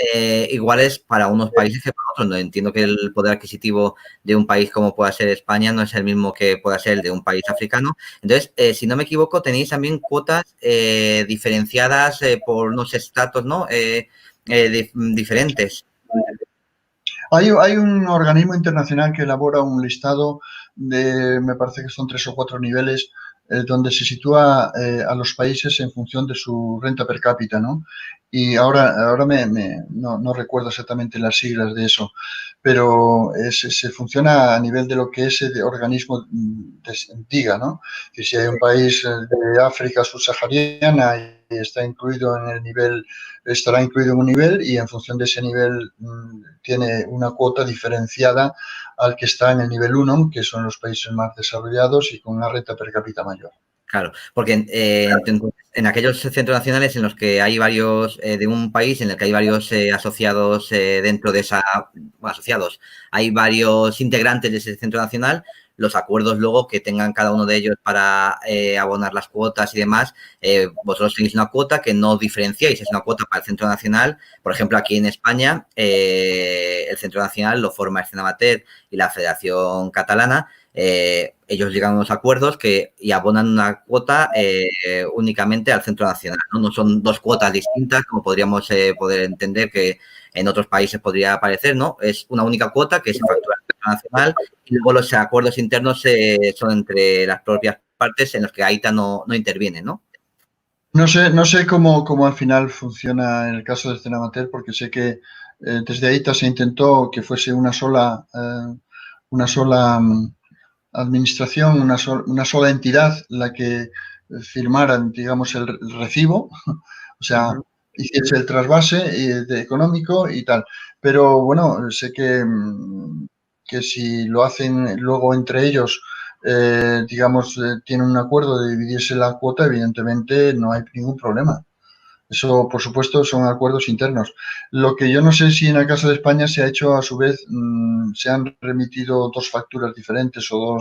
iguales para unos países que para otros. No entiendo que el poder adquisitivo de un país como pueda ser España no es el mismo que pueda ser el de un país africano. Entonces, si no me equivoco, tenéis también cuotas diferenciadas por unos estratos, ¿no? Diferentes. Hay un organismo internacional que elabora un listado de, me parece que son 3 o 4 niveles, donde se sitúa a los países en función de su renta per cápita, ¿no? Y ahora no recuerdo exactamente las siglas de eso, pero se funciona a nivel de lo que ese organismo diga, ¿no? Que si hay un país de África subsahariana y está incluido en el nivel, estará incluido en un nivel y en función de ese nivel tiene una cuota diferenciada al que está en el nivel 1, que son los países más desarrollados y con una renta per cápita mayor. Claro, porque en aquellos centros nacionales en los que hay varios, de un país en el que hay varios asociados dentro de esa, bueno, asociados, hay varios integrantes de ese centro nacional, los acuerdos luego que tengan cada uno de ellos para abonar las cuotas y demás, vosotros tenéis una cuota que no diferenciáis, es una cuota para el centro nacional. Por ejemplo, aquí en España, el centro nacional lo forma Escena Amateur y la Federación Catalana. Ellos llegan a unos acuerdos y abonan una cuota únicamente al centro nacional, ¿no? No son 2 cuotas distintas, como podríamos poder entender que en otros países podría aparecer, ¿no? Es una única cuota que se factura al centro nacional y luego los acuerdos internos son entre las propias partes en los que AITA no interviene, ¿no? No sé cómo al final funciona en el caso del Cenamater, porque sé que desde AITA se intentó que fuese una sola administración, una sola entidad la que firmara, digamos, el recibo, o sea, hiciese el trasvase económico y tal. Pero bueno, sé que si lo hacen luego entre ellos, digamos, tienen un acuerdo de dividirse la cuota, evidentemente no hay ningún problema. Eso, por supuesto, son acuerdos internos. Lo que yo no sé si en el caso de España se ha hecho a su vez, se han remitido dos facturas diferentes o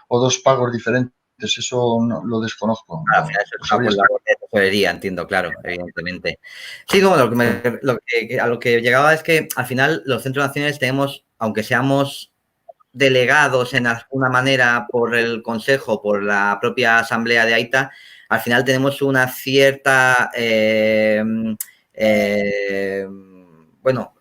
dos pagos diferentes. Eso lo desconozco. Al final eso No es un sabría. acuerdo de tesorería, entiendo, claro, evidentemente. Sí, como a lo que llegaba es que al final los centros nacionales tenemos, aunque seamos delegados en alguna manera por el Consejo, por la propia Asamblea de AITA, al final tenemos una cierta, bueno,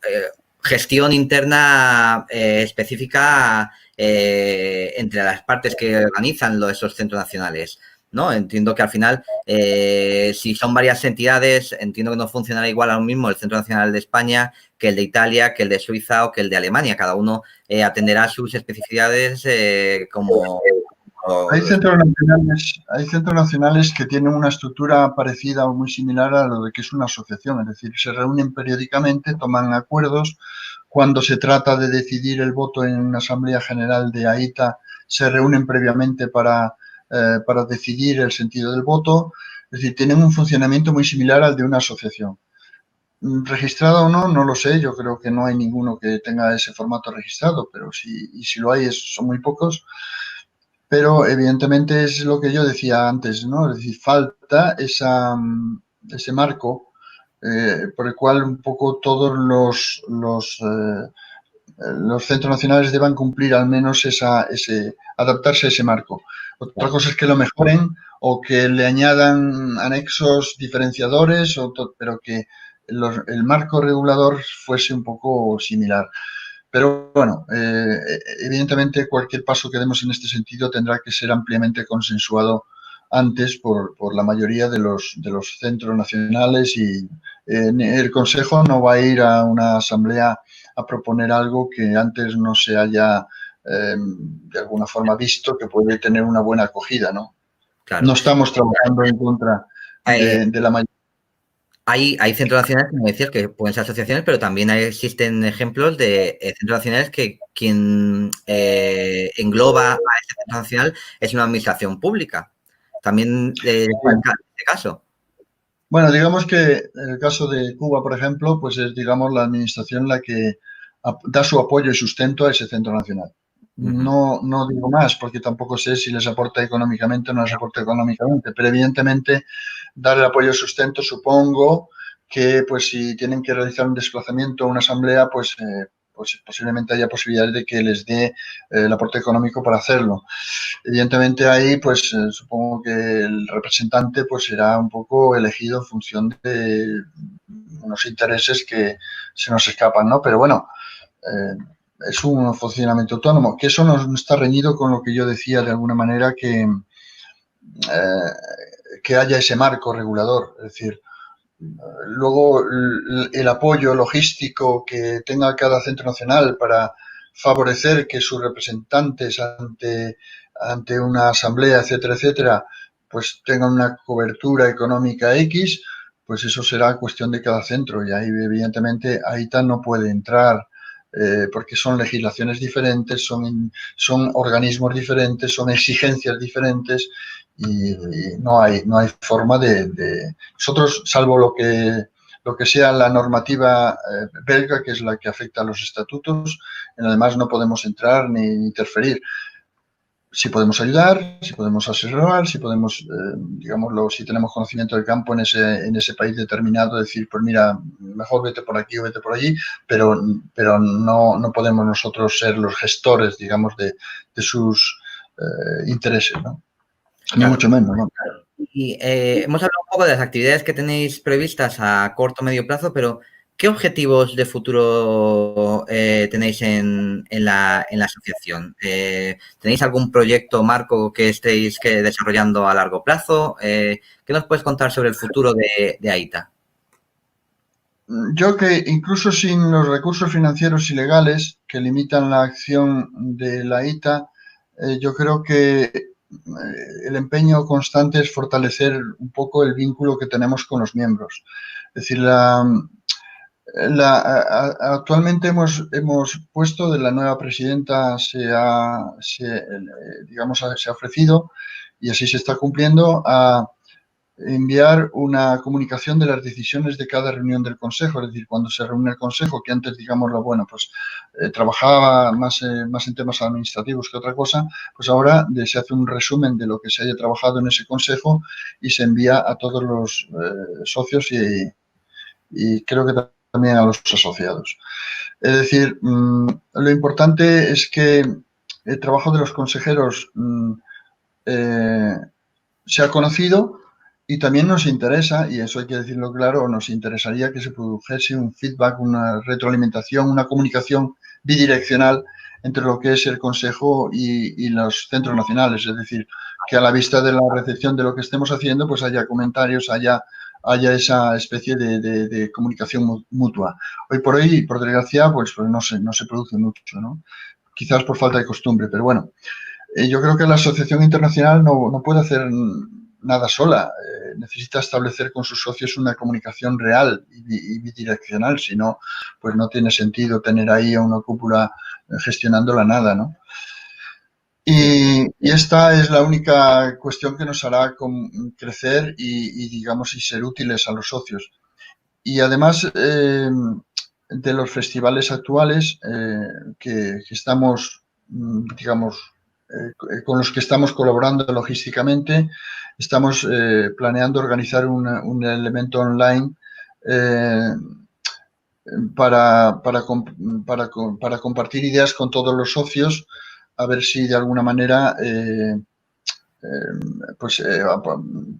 gestión interna específica entre las partes que organizan esos centros nacionales. ¿No? Entiendo que al final, si son varias entidades, entiendo que no funcionará igual a lo mismo el Centro Nacional de España que el de Italia, que el de Suiza o que el de Alemania. Cada uno atenderá sus especificidades como... Hay centros nacionales que tienen una estructura parecida o muy similar a lo de que es una asociación, es decir, se reúnen periódicamente, toman acuerdos. Cuando se trata de decidir el voto en una asamblea general de AITA, se reúnen previamente para decidir el sentido del voto. Es decir, tienen un funcionamiento muy similar al de una asociación. Registrado o no, no lo sé. Yo creo que no hay ninguno que tenga ese formato registrado, pero si lo hay, son muy pocos. Pero evidentemente es lo que yo decía antes, ¿no? Es decir, falta ese marco por el cual un poco todos los centros nacionales deban cumplir al menos adaptarse a ese marco. Otra cosa es que lo mejoren o que le añadan anexos diferenciadores, pero que el marco regulador fuese un poco similar. Pero bueno, evidentemente cualquier paso que demos en este sentido tendrá que ser ampliamente consensuado antes por la mayoría de los centros nacionales y el Consejo no va a ir a una asamblea a proponer algo que antes no se haya de alguna forma visto que puede tener una buena acogida, ¿no? Claro. No estamos trabajando en contra de la mayoría. Hay centros nacionales, como decías, que pueden ser asociaciones, pero también existen ejemplos de centros nacionales que quien engloba a ese centro nacional es una administración pública. También en este caso. Bueno, digamos que en el caso de Cuba, por ejemplo, pues es, digamos, la administración la que da su apoyo y sustento a ese centro nacional. No digo más porque tampoco sé si les aporta económicamente o no les aporta económicamente, pero evidentemente dar el apoyo y sustento supongo que pues si tienen que realizar un desplazamiento a una asamblea, pues posiblemente haya posibilidades de que les dé el aporte económico para hacerlo. Evidentemente ahí, pues supongo que el representante pues será un poco elegido en función de unos intereses que se nos escapan, ¿no? Pero bueno, es un funcionamiento autónomo, que eso no está reñido con lo que yo decía de alguna manera que haya ese marco regulador, es decir, luego el apoyo logístico que tenga cada centro nacional para favorecer que sus representantes ante una asamblea, etcétera, etcétera, pues tengan una cobertura económica X, pues eso será cuestión de cada centro y ahí evidentemente AITA no puede entrar porque son legislaciones diferentes, son organismos diferentes, son exigencias diferentes y no hay forma de nosotros, salvo lo que sea la normativa belga, que es la que afecta a los estatutos, en además no podemos entrar ni interferir. Si podemos ayudar, si podemos asesorar, si podemos, digámoslo, si tenemos conocimiento del campo en ese país determinado, decir, pues mira, mejor vete por aquí o vete por allí, pero no podemos nosotros ser los gestores, digamos, de sus intereses, ¿no? Ni mucho menos, ¿no? Y hemos hablado un poco de las actividades que tenéis previstas a corto o medio plazo, pero ¿qué objetivos de futuro tenéis en la asociación? ¿Tenéis algún proyecto marco que estéis desarrollando a largo plazo? ¿Qué nos puedes contar sobre el futuro de AITA? Yo que incluso sin los recursos financieros y legales que limitan la acción de la ITA, yo creo que el empeño constante es fortalecer un poco el vínculo que tenemos con los miembros. Es decir, actualmente hemos puesto, de la nueva presidenta digamos, se ha ofrecido, y así se está cumpliendo, a enviar una comunicación de las decisiones de cada reunión del Consejo, es decir, cuando se reúne el Consejo, que antes, digámoslo, bueno, pues trabajaba más en temas administrativos que otra cosa, pues ahora se hace un resumen de lo que se haya trabajado en ese Consejo y se envía a todos los socios y creo que también a los asociados. Es decir, lo importante es que el trabajo de los consejeros sea conocido y también nos interesa, y eso hay que decirlo claro, nos interesaría que se produjese un feedback, una retroalimentación, una comunicación bidireccional entre lo que es el Consejo y los centros nacionales. Es decir, que a la vista de la recepción de lo que estemos haciendo, pues haya comentarios, haya esa especie de comunicación mutua. Hoy por hoy, por desgracia, pues no se produce mucho, ¿no? Quizás por falta de costumbre, pero bueno. Yo creo que la Asociación Internacional no puede hacer nada sola. Necesita establecer con sus socios una comunicación real y bidireccional. Si no, pues no tiene sentido tener ahí a una cúpula gestionándola nada, ¿no? Y esta es la única cuestión que nos hará crecer y, digamos, y ser útiles a los socios. Y además de los festivales actuales que estamos, digamos, con los que estamos colaborando logísticamente, estamos planeando organizar un elemento online para compartir ideas con todos los socios, a ver si de alguna manera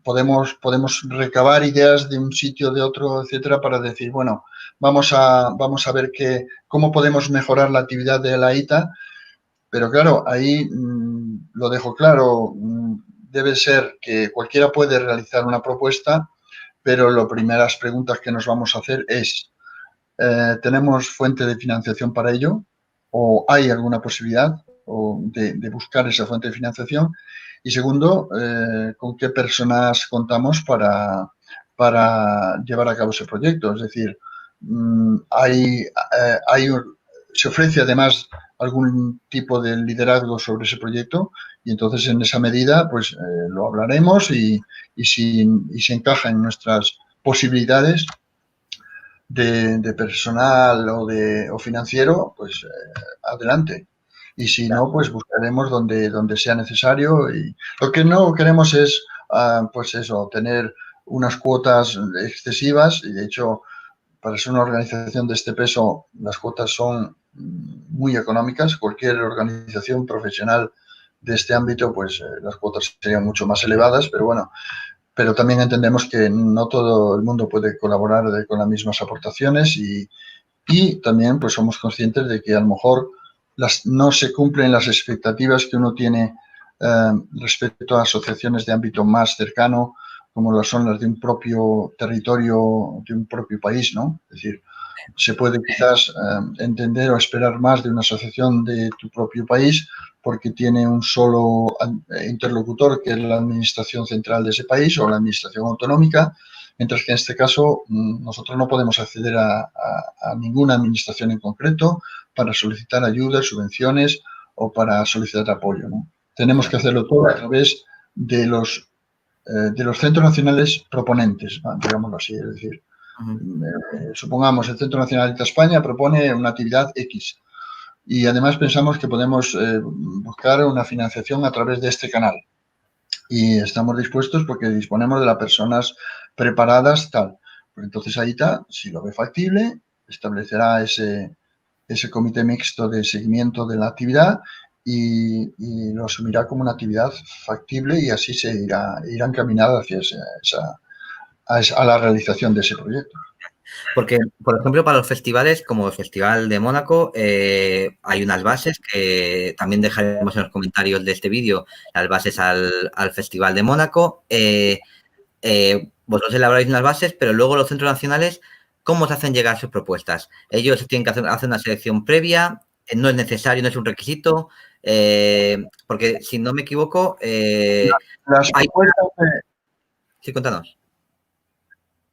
podemos recabar ideas de un sitio, de otro, etcétera, para decir, bueno, vamos a ver cómo podemos mejorar la actividad de la ITA. Pero claro, ahí lo dejo claro, debe ser que cualquiera puede realizar una propuesta, pero las primeras preguntas que nos vamos a hacer es, ¿tenemos fuente de financiación para ello? ¿O hay alguna posibilidad de buscar esa fuente de financiación? Y segundo, ¿con qué personas contamos para llevar a cabo ese proyecto? Es decir, se ofrece además algún tipo de liderazgo sobre ese proyecto y entonces en esa medida pues lo hablaremos y si encaja en nuestras posibilidades de personal o financiero, pues adelante. Y si no, pues buscaremos donde sea necesario. Y lo que no queremos es, pues eso, tener unas cuotas excesivas y de hecho para ser una organización de este peso, las cuotas son muy económicas. Cualquier organización profesional de este ámbito, pues las cuotas serían mucho más elevadas, pero bueno, pero también entendemos que no todo el mundo puede colaborar con las mismas aportaciones y también pues somos conscientes de que a lo mejor no se cumplen las expectativas que uno tiene respecto a asociaciones de ámbito más cercano, como lo son las de un propio territorio, de un propio país, ¿no? Es decir, se puede quizás entender o esperar más de una asociación de tu propio país porque tiene un solo interlocutor, que es la administración central de ese país o la administración autonómica, mientras que en este caso nosotros no podemos acceder a ninguna administración en concreto para solicitar ayudas, subvenciones o para solicitar apoyo, ¿no? Tenemos que hacerlo todo a través de los centros nacionales proponentes, digámoslo así, es decir, supongamos el Centro Nacional de España propone una actividad X y además pensamos que podemos buscar una financiación a través de este canal y estamos dispuestos porque disponemos de las personas preparadas tal. Pues entonces ahí está, si lo ve factible, establecerá ese comité mixto de seguimiento de la actividad y lo asumirá como una actividad factible y así se irá encaminada hacia a la realización de ese proyecto. Porque, por ejemplo, para los festivales, como el Festival de Mónaco, hay unas bases que también dejaremos en los comentarios de este vídeo, las bases al Festival de Mónaco. Vosotros elaboráis unas bases, pero luego los centros nacionales, ¿cómo se hacen llegar sus propuestas? Ellos tienen que hacer una selección previa, no es necesario, no es un requisito, porque si no me equivoco... las propuestas Sí, contanos.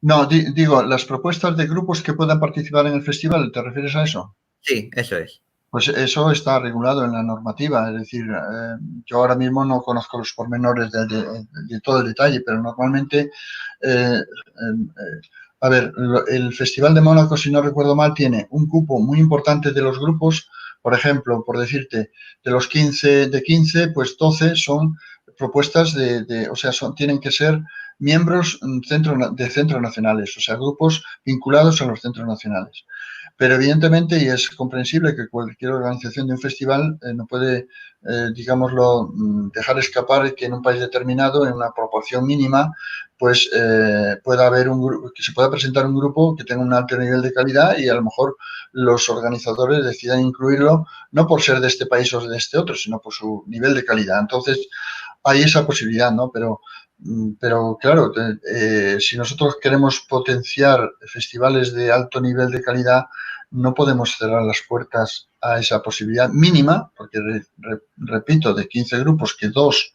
No, digo, las propuestas de grupos que puedan participar en el festival, ¿te refieres a eso? Sí, eso es. Pues eso está regulado en la normativa, es decir, yo ahora mismo no conozco los pormenores de todo el detalle, pero normalmente, a ver, el Festival de Mónaco, si no recuerdo mal, tiene un cupo muy importante de los grupos, por ejemplo, por decirte, de los 15, de 15, pues 12 son propuestas o sea, tienen que ser miembros de centros nacionales, o sea, grupos vinculados a los centros nacionales. Pero evidentemente, y es comprensible que cualquier organización de un festival no puede, digámoslo, dejar escapar que en un país determinado, en una proporción mínima, pues pueda haber que se pueda presentar un grupo que tenga un alto nivel de calidad y a lo mejor los organizadores decidan incluirlo no por ser de este país o de este otro, sino por su nivel de calidad. Entonces, hay esa posibilidad, ¿no? Pero claro, si nosotros queremos potenciar festivales de alto nivel de calidad, no podemos cerrar las puertas a esa posibilidad mínima, porque repito, de 15 grupos, que 2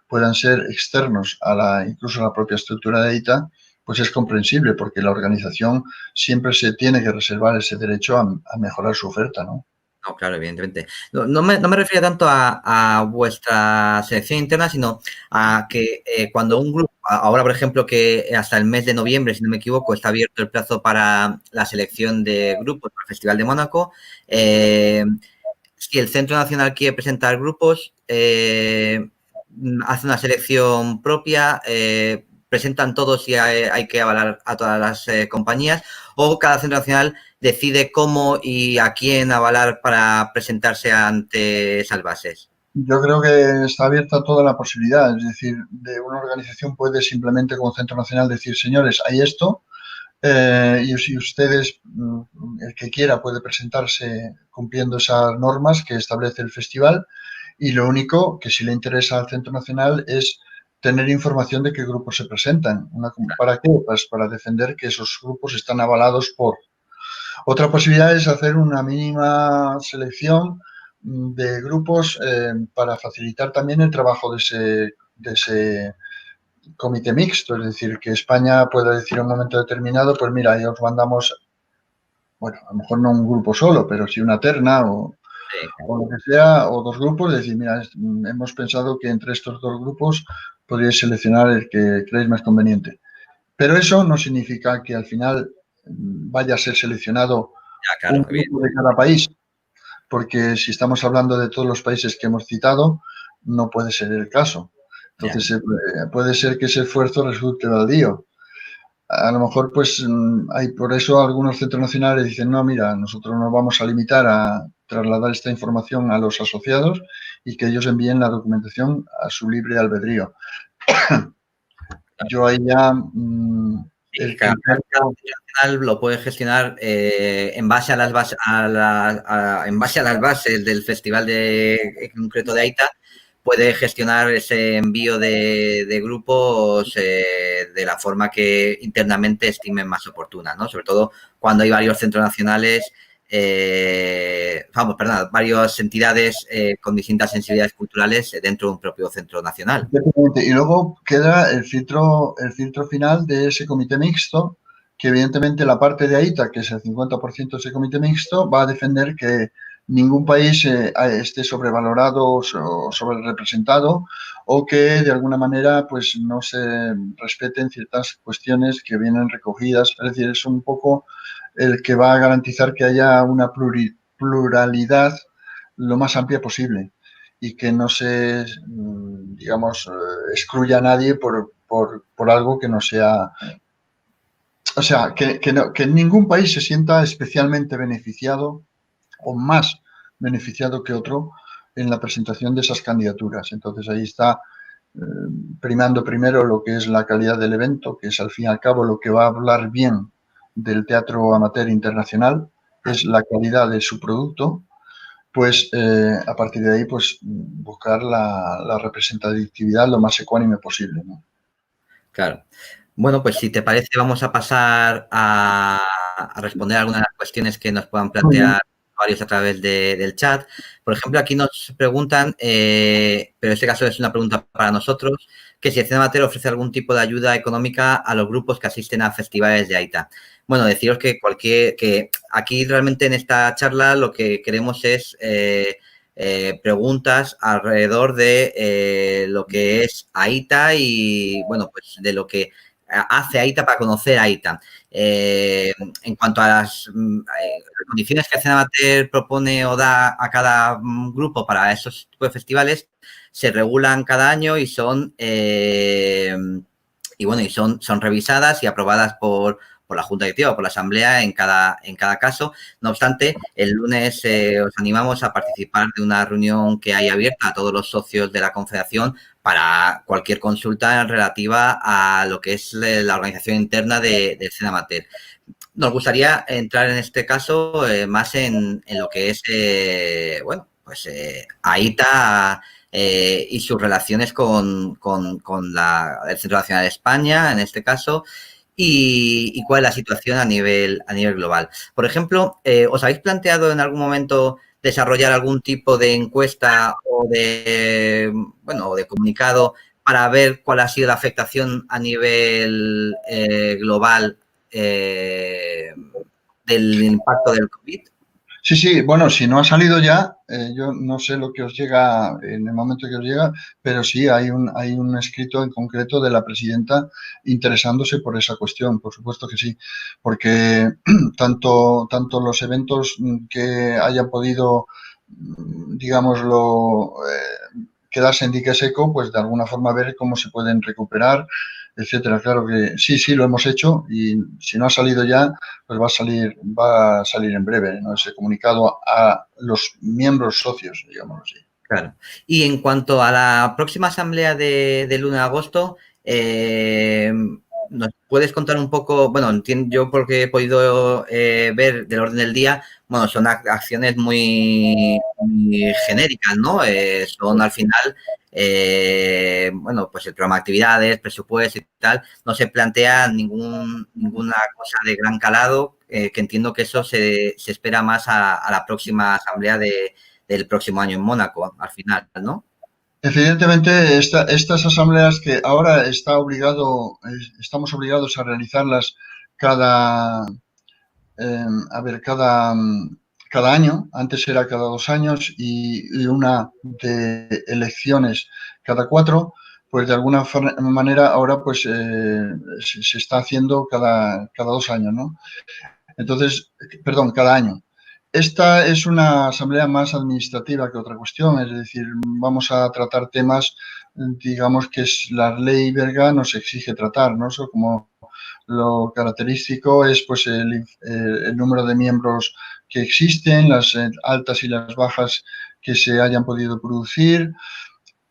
puedan ser externos incluso a la propia estructura de EITA, pues es comprensible, porque la organización siempre se tiene que reservar ese derecho a mejorar su oferta, ¿no? No, claro, evidentemente. No me refiero tanto a vuestra selección interna, sino a que cuando un grupo, ahora por ejemplo que hasta el mes de noviembre, si no me equivoco, está abierto el plazo para la selección de grupos para el Festival de Mónaco, si el Centro Nacional quiere presentar grupos, hace una selección propia, presentan todos y hay que avalar a todas las compañías, o cada Centro Nacional decide cómo y a quién avalar para presentarse ante esas bases. Yo creo que está abierta toda la posibilidad, es decir, de una organización puede simplemente como Centro Nacional decir, señores, hay esto, y si ustedes, el que quiera, puede presentarse cumpliendo esas normas que establece el festival, y lo único que sí le interesa al Centro Nacional es tener información de qué grupos se presentan. ¿Para qué? Pues para defender que esos grupos están avalados por. Otra posibilidad es hacer una mínima selección de grupos para facilitar también el trabajo de ese comité mixto, es decir, que España pueda decir en un momento determinado, pues mira, ya os mandamos, bueno, a lo mejor no un grupo solo, pero sí una terna o lo que sea, o dos grupos, decir, mira, hemos pensado que entre estos dos grupos podríais seleccionar el que creéis más conveniente. Pero eso no significa que al final vaya a ser seleccionado un Claro, grupo de cada país, porque si estamos hablando de todos los países que hemos citado, no puede ser el caso. Entonces, puede ser que ese esfuerzo resulte baldío. A lo mejor, pues, hay por eso algunos centros nacionales dicen, no, mira, nosotros nos vamos a limitar a trasladar esta información a los asociados y que ellos envíen la documentación a su libre albedrío. Yo ahí ya... Sí, cada nacional lo puede gestionar en base a las bases, en base a las bases del festival en concreto de AITA, puede gestionar ese envío de grupos de la forma que internamente estimen más oportuna, ¿no? Sobre todo cuando hay varios centros nacionales, varias entidades con distintas sensibilidades culturales dentro de un propio centro nacional. Y luego queda el filtro final de ese comité mixto, que evidentemente la parte de AITA, que es el 50% de ese comité mixto, va a defender que ningún país esté sobrevalorado o sobrerepresentado o que de alguna manera pues no se respeten ciertas cuestiones que vienen recogidas. Es decir, es un poco el que va a garantizar que haya una pluralidad lo más amplia posible y que no se, digamos, excluya a nadie por algo que no sea. O sea, que ningún país se sienta especialmente beneficiado o más beneficiado que otro en la presentación de esas candidaturas. Entonces ahí está primando primero lo que es la calidad del evento, que es al fin y al cabo lo que va a hablar bien del teatro amateur internacional, es la calidad de su producto, pues a partir de ahí pues buscar la representatividad lo más ecuánime posible, ¿no? Claro. Bueno, pues si te parece, vamos a pasar a responder algunas de las cuestiones que nos puedan plantear varios a través del chat. Por ejemplo, aquí nos preguntan, pero en este caso es una pregunta para nosotros, que si el Cinemater ofrece algún tipo de ayuda económica a los grupos que asisten a festivales de Aita. Bueno, deciros que aquí realmente en esta charla lo que queremos es preguntas alrededor de lo que es Aita y, bueno, pues de lo que hace Aita para conocer Aita. En cuanto a las condiciones que el Cinemater propone o da a cada grupo para esos tipos de festivales, se regulan cada año y son son revisadas y aprobadas por la Junta Directiva o por la Asamblea en cada caso. No obstante, el lunes os animamos a participar de una reunión que hay abierta a todos los socios de la Confederación para cualquier consulta relativa a lo que es la organización interna del Cinemater. Nos gustaría entrar en este caso más en lo que es, AITA y sus relaciones con el Centro Nacional de España, en este caso, y cuál es la situación a nivel global. Por ejemplo, ¿os habéis planteado en algún momento desarrollar algún tipo de encuesta o de comunicado para ver cuál ha sido la afectación a nivel global del impacto del COVID? Sí, sí, bueno, si no ha salido ya, yo no sé lo que os llega en el momento que os llega, pero sí hay un escrito en concreto de la presidenta interesándose por esa cuestión, por supuesto que sí, porque tanto los eventos que hayan podido, digámoslo, quedarse en dique seco, pues de alguna forma ver cómo se pueden recuperar, etcétera. Claro que sí, lo hemos hecho y si no ha salido ya, pues va a salir en breve, ¿no? Ese comunicado a los miembros socios, digamos así. Claro. Y en cuanto a la próxima asamblea del 1 de agosto, ¿nos puedes contar un poco? Bueno, entiendo yo porque he podido ver del orden del día, bueno, son acciones muy genéricas, ¿no? Son al final, pues el programa de actividades, presupuesto y tal, no se plantea ninguna cosa de gran calado, que entiendo que eso se espera más a la próxima asamblea del próximo año en Mónaco, al final, ¿no? Evidentemente, estas asambleas que ahora estamos obligados a realizarlas cada, cada año, antes era cada 2 años y una de elecciones cada 4, pues de alguna manera ahora pues se está haciendo cada 2 años, ¿no? Entonces, perdón, cada año. Esta es una asamblea más administrativa que otra cuestión, es decir, vamos a tratar temas, digamos, que es la ley belga nos exige tratar, ¿no? Eso como lo característico es pues el número de miembros que existen, las altas y las bajas que se hayan podido producir,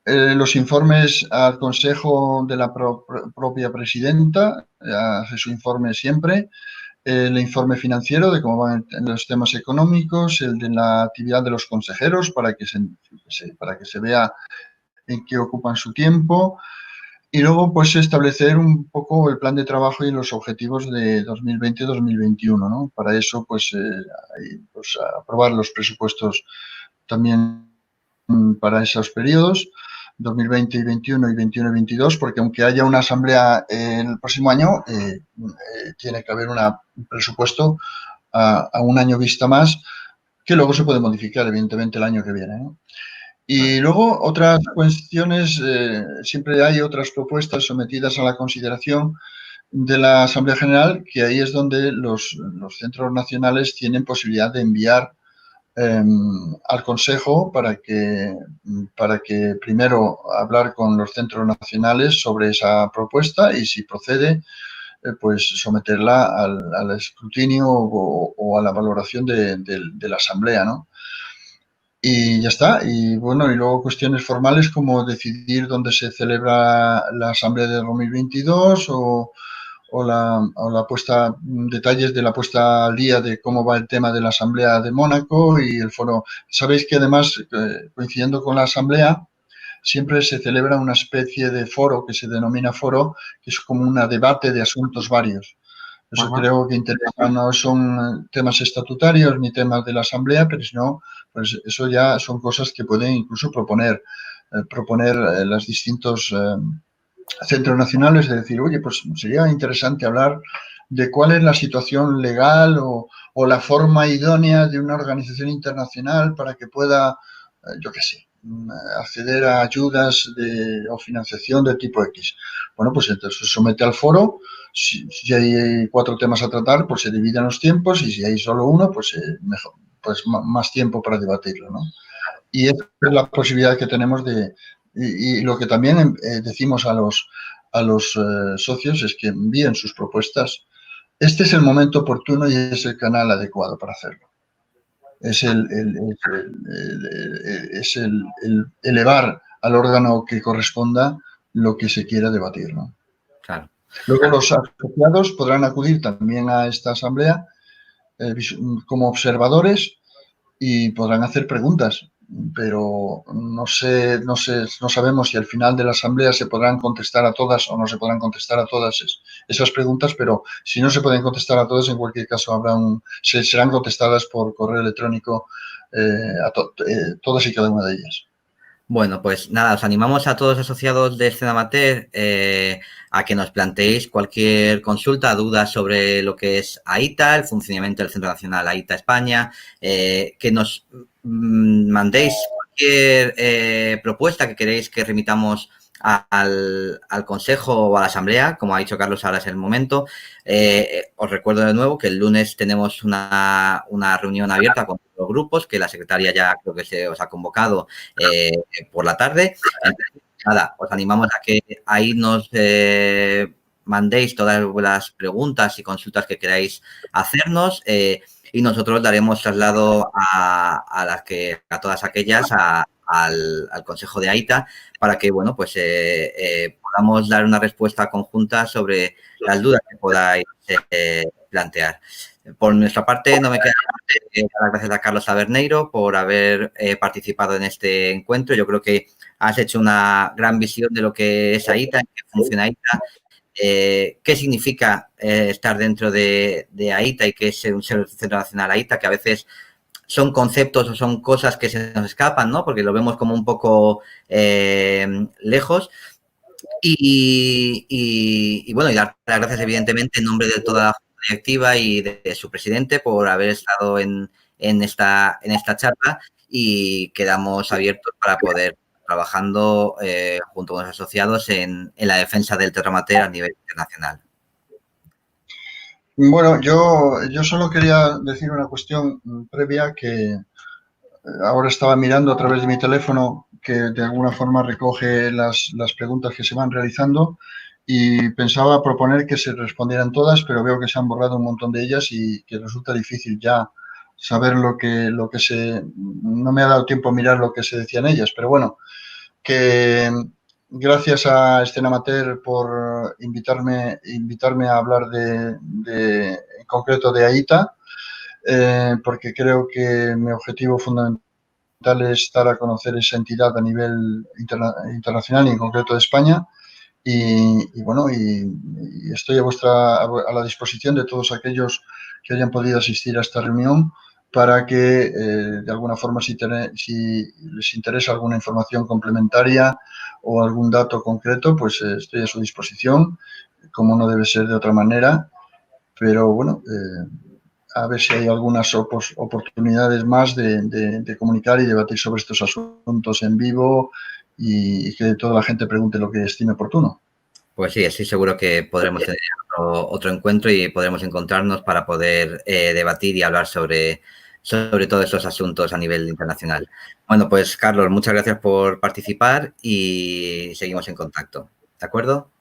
los informes al consejo de la propia presidenta, hace su informe siempre, el informe financiero de cómo van los temas económicos, el de la actividad de los consejeros para que se vea en qué ocupan su tiempo y luego pues establecer un poco el plan de trabajo y los objetivos de 2020-2021, ¿no? Para eso pues aprobar los presupuestos también para esos periodos. 2020 y 21 y 21 y 22, porque aunque haya una asamblea el próximo año, tiene que haber un presupuesto a un año vista más, que luego se puede modificar, evidentemente, el año que viene, ¿no? Y luego otras cuestiones, siempre hay otras propuestas sometidas a la consideración de la Asamblea General, que ahí es donde los centros nacionales tienen posibilidad de enviar al Consejo para que primero hablar con los centros nacionales sobre esa propuesta y si procede, pues someterla al escrutinio o a la valoración de la Asamblea, ¿no? Y ya está. Y bueno, y luego cuestiones formales como decidir dónde se celebra la Asamblea de 2022 o la puesta, detalles de la puesta al día de cómo va el tema de la Asamblea de Mónaco y el foro. Sabéis que además, coincidiendo con la Asamblea, siempre se celebra una especie de foro que se denomina foro, que es como un debate de asuntos varios. Eso creo que interesa, no son temas estatutarios ni temas de la Asamblea, pero si no, pues eso ya son cosas que pueden incluso proponer los distintos centros nacionales de decir, oye, pues sería interesante hablar de cuál es la situación legal o la forma idónea de una organización internacional para que pueda, yo qué sé, acceder a ayudas o financiación de tipo X. Bueno, pues entonces se somete al foro. Si hay 4 temas a tratar, pues se dividen los tiempos, y si hay solo uno, pues mejor, pues más tiempo para debatirlo, ¿no? Y esa es la posibilidad que tenemos y lo que también decimos a los socios es que envíen sus propuestas. Este es el momento oportuno y es el canal adecuado para hacerlo. Es el elevar al órgano que corresponda lo que se quiera debatir, ¿no? Claro. Luego los asociados podrán acudir también a esta asamblea como observadores y podrán hacer preguntas, pero no sabemos si al final de la asamblea se podrán contestar a todas o no se podrán contestar a todas esas preguntas, pero si no se pueden contestar a todas, en cualquier caso serán contestadas por correo electrónico todas y cada una de ellas. Bueno, pues nada, os animamos a todos los asociados de Escena Amateur a que nos planteéis cualquier consulta, dudas sobre lo que es AITA, el funcionamiento del Centro Nacional AITA España, que nos mandéis cualquier propuesta que queréis que remitamos al Consejo o a la Asamblea, como ha dicho Carlos, ahora es el momento. Os recuerdo de nuevo que el lunes tenemos una reunión abierta con los grupos, que la secretaria ya creo que se os ha convocado por la tarde. Entonces, nada, os animamos a que ahí nos mandéis todas las preguntas y consultas que queráis hacernos y nosotros daremos traslado a todas aquellas al Consejo de AITA para que, bueno, pues podamos dar una respuesta conjunta sobre las dudas que podáis plantear. Por nuestra parte, no me queda más que dar las gracias a Carlos Taberneiro por haber participado en este encuentro. Yo creo que has hecho una gran visión de lo que es AITA, en qué funciona AITA, qué significa estar dentro de AITA y qué es ser un Centro Nacional AITA, que a veces son conceptos o son cosas que se nos escapan, ¿no? Porque lo vemos como un poco lejos. Y bueno, y dar las gracias, evidentemente, en nombre de toda la Junta Directiva y de su presidente por haber estado en esta charla, y quedamos abiertos para poder trabajando junto con los asociados en la defensa del teatro amateur a nivel internacional. Bueno, yo solo quería decir una cuestión previa que ahora estaba mirando a través de mi teléfono, que de alguna forma recoge las preguntas que se van realizando, y pensaba proponer que se respondieran todas, pero veo que se han borrado un montón de ellas y que resulta difícil ya saber lo que no me ha dado tiempo a mirar lo que se decían ellas, pero bueno, que gracias a Escena Amateur por invitarme a hablar en concreto de AITA, porque creo que mi objetivo fundamental es dar a conocer esa entidad a nivel internacional y en concreto de España. Y bueno, y estoy a la disposición de todos aquellos que hayan podido asistir a esta reunión para que de alguna forma si les interesa alguna información complementaria o algún dato concreto, pues estoy a su disposición, como no debe ser de otra manera. Pero bueno, a ver si hay algunas oportunidades más de comunicar y debatir sobre estos asuntos en vivo y que toda la gente pregunte lo que estime oportuno. Pues sí, estoy seguro que podremos tener otro encuentro y podremos encontrarnos para poder debatir y hablar sobre todos estos asuntos a nivel internacional. Bueno, pues Carlos, muchas gracias por participar y seguimos en contacto. ¿De acuerdo?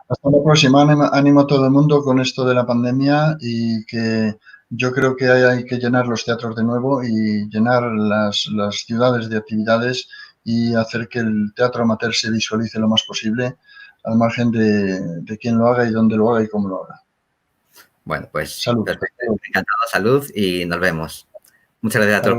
Hasta la próxima. Ánimo a todo el mundo con esto de la pandemia, y que yo creo que hay que llenar los teatros de nuevo y llenar las ciudades de actividades y hacer que el teatro amateur se visualice lo más posible, al margen de quién lo haga y dónde lo haga y cómo lo haga. Bueno, pues Salud. perfecto. Encantado, salud y nos vemos. Muchas gracias a todos.